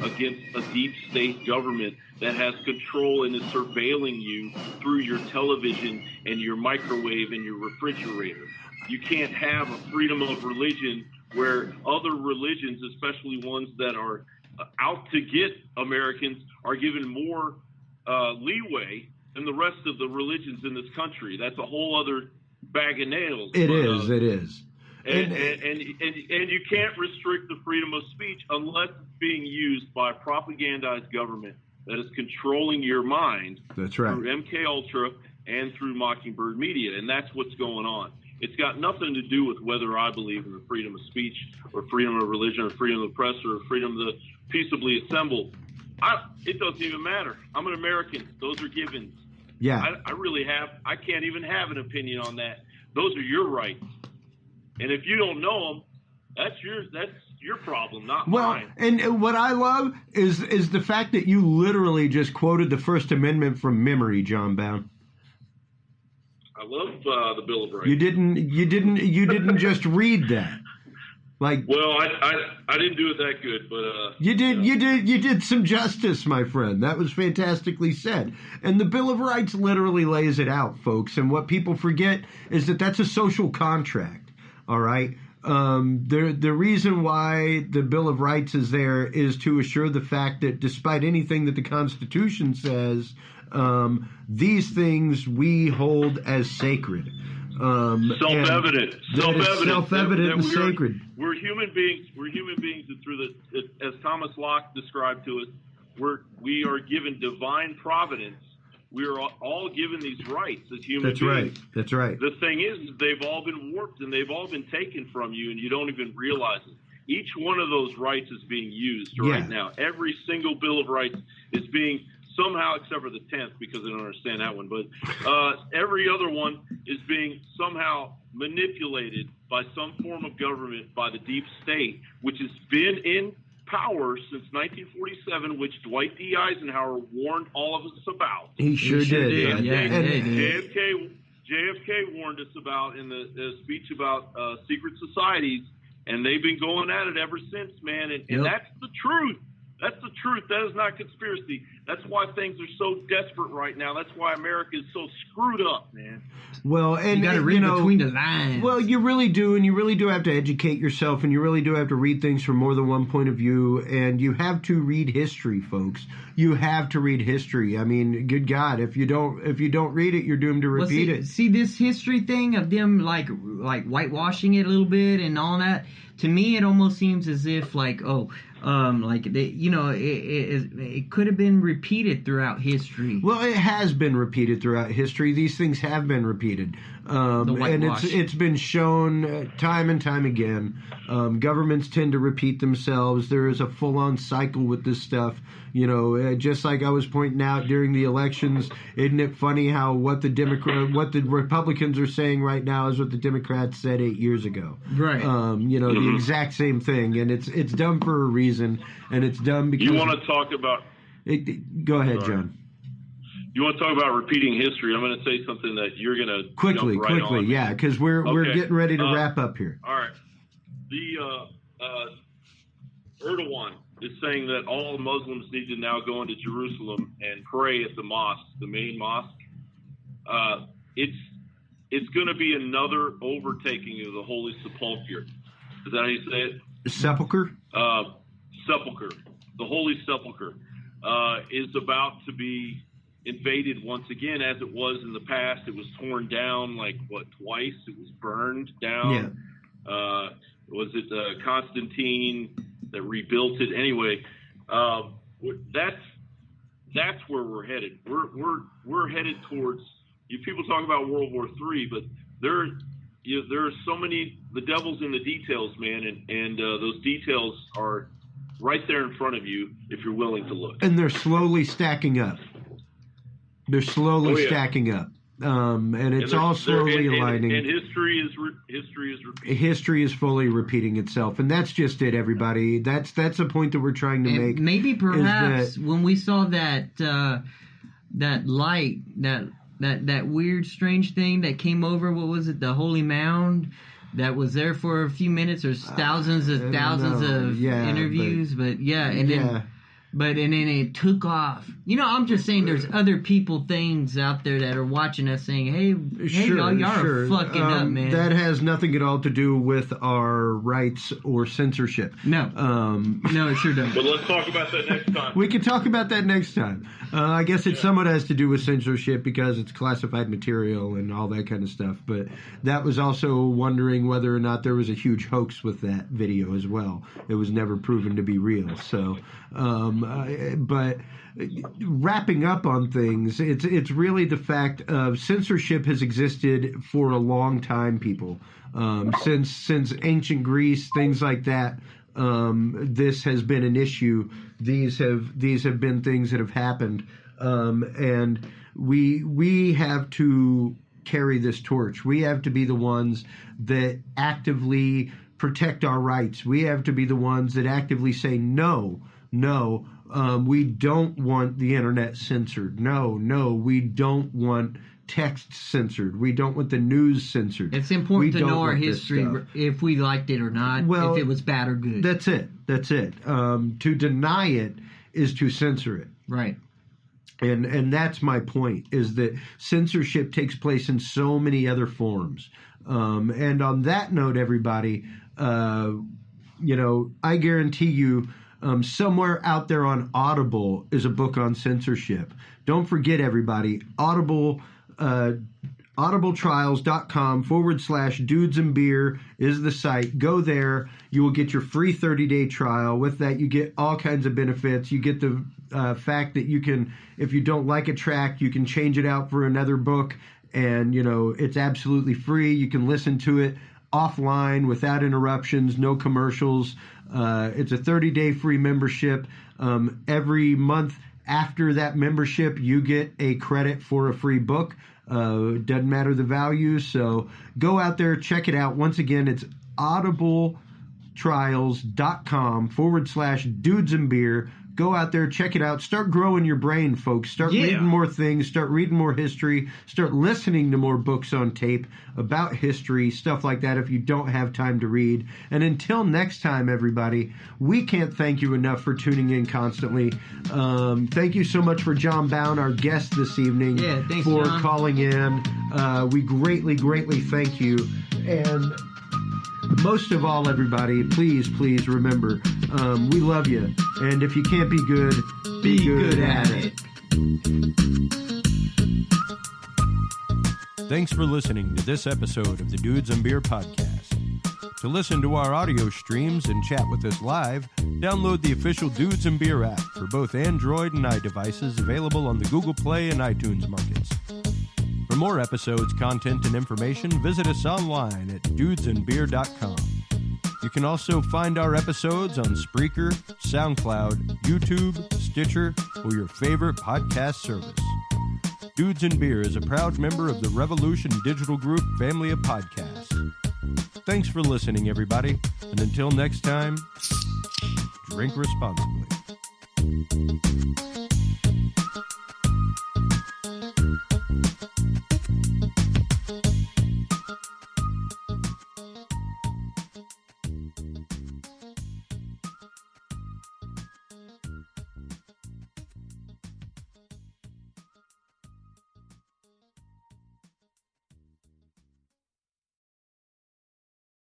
against a deep state government that has control and is surveilling you through your television and your microwave and your refrigerator. You can't have a freedom of religion where other religions, especially ones that are out to get Americans, are given more leeway than the rest of the religions in this country. That's a whole other bag of nails. It is. And you can't restrict the freedom of speech unless it's being used by a propagandized government that is controlling your mind. That's right. Through MK Ultra and through Mockingbird Media, and that's what's going on. It's got nothing to do with whether I believe in the freedom of speech or freedom of religion or freedom of the press or freedom to peaceably assemble. It doesn't even matter. I'm an American. Those are givens. Yeah. I can't even have an opinion on that. Those are your rights. And if you don't know them, that's your problem, not mine. And what I love is the fact that you literally just quoted the First Amendment from memory, Jon Bowne. I love the Bill of Rights. You didn't just read that. Well, I didn't do it that good, but you did some justice, my friend. That was fantastically said. And the Bill of Rights literally lays it out, folks. And what people forget is that that's a social contract. All right. The reason why the Bill of Rights is there is to assure the fact that despite anything that the Constitution says, these things we hold as sacred. Self-evident and sacred. We're human beings. And through as Thomas Locke described to us, we are given divine providence. We are all given these rights as human beings. That's right. The thing is, they've all been warped and they've all been taken from you, and you don't even realize it. Each one of those rights is being used right now. Every single Bill of Rights is being somehow, except for the 10th, because I don't understand that one, but every other one is being somehow manipulated by some form of government, by the deep state, which has been in power since 1947, which Dwight D. Eisenhower warned all of us about. He sure did. JFK warned us about in the speech about secret societies, and they've been going at it ever since, man. And that's the truth. That's the truth. That is not conspiracy. That's why things are so desperate right now. That's why America is so screwed up, man. Well, and you got to read between the lines. Well, you really do, and you really do have to educate yourself, and you really do have to read things from more than one point of view, and you have to read history, folks. You have to read history. I mean, good God, if you don't read it, you're doomed to repeat it. See this history thing of them like whitewashing it a little bit and all that. To me, it almost seems as if it could have been repeated throughout history. Well, it has been repeated throughout history. These things have been repeated, and it's been shown time and time again. Governments tend to repeat themselves. There is a full-on cycle with this stuff. Just like I was pointing out during the elections, isn't it funny how what the Republicans are saying right now is what the Democrats said 8 years ago? Right. The exact same thing, and it's done for a reason, and it's done because you want to talk about. Go ahead, John. You want to talk about repeating history? I'm going to say something that you're going to quickly, yeah, because we're getting ready to wrap up here. All right. The Erdogan is saying that all Muslims need to now go into Jerusalem and pray at the mosque, the main mosque. It's going to be another overtaking of the Holy Sepulchre. Is that how you say it? Sepulchre? Sepulchre. The Holy Sepulchre is about to be invaded once again, as it was in the past. It was torn down twice? It was burned down. Yeah. Was it Constantine that rebuilt it? Anyway, that's where we're headed. We're headed towards. People talk about World War III, but there are so many. The devil's in the details, man, and those details are right there in front of you if you're willing to look. And they're slowly stacking up. Stacking up. And it's all slowly aligning. And history is repeating. History is fully repeating itself, and that's just it, everybody. That's the point that we're trying to make. Maybe perhaps when we saw that light, that weird, strange thing that came over. What was it? The Holy Mound. That was there for a few minutes. There's thousands of interviews, but then it took off. I'm just saying there's other things out there that are watching us saying, hey, y'all are fucking up, man. That has nothing at all to do with our rights or censorship. No. No, it sure doesn't. But let's talk about that next time. We can talk about that next time. I guess it somewhat has to do with censorship because it's classified material and all that kind of stuff. But that was also wondering whether or not there was a huge hoax with that video as well. It was never proven to be real. So... but wrapping up on things, it's really the fact of censorship has existed for a long time, people. Since ancient Greece, things like that. This has been an issue. These have been things that have happened, and we have to carry this torch. We have to be the ones that actively protect our rights. We have to be the ones that actively say no. We don't want the internet censored. No, we don't want text censored. We don't want the news censored. It's important to know our history, if we liked it or not, if it was bad or good. That's it. To deny it is to censor it. Right. And that's my point, is that censorship takes place in so many other forms. And on that note, everybody, I guarantee you, somewhere out there on Audible is a book on censorship. Don't forget, everybody, audibletrials.com/dudesandbeer is the site. Go there. You will get your free 30-day trial. With that, you get all kinds of benefits. You get the fact that you can, if you don't like a track, you can change it out for another book. And, it's absolutely free. You can listen to it offline without interruptions, no commercials. It's a 30-day free membership. Every month after that membership, you get a credit for a free book. Doesn't matter the value. So go out there, check it out. Once again, it's audibletrials.com/dudesandbeer. Go out there, check it out. Start growing your brain, folks. Start reading more things. Start reading more history. Start listening to more books on tape about history, stuff like that if you don't have time to read. And until next time, everybody, we can't thank you enough for tuning in constantly. Thank you so much for Jon Bowne, our guest this evening, thanks, for John. calling in. We greatly, greatly thank you. And most of all, everybody, please, please remember, we love you. And if you can't be good, be good at it. Thanks for listening to this episode of the Dudes and Beer Podcast. To listen to our audio streams and chat with us live, download the official Dudes and Beer app for both Android and iDevices, available on the Google Play and iTunes markets. For more episodes, content, and information, visit us online at dudesandbeer.com. You can also find our episodes on Spreaker, SoundCloud, YouTube, Stitcher, or your favorite podcast service. Dudes and Beer is a proud member of the Revolution Digital Group family of podcasts. Thanks for listening, everybody, and until next time, drink responsibly.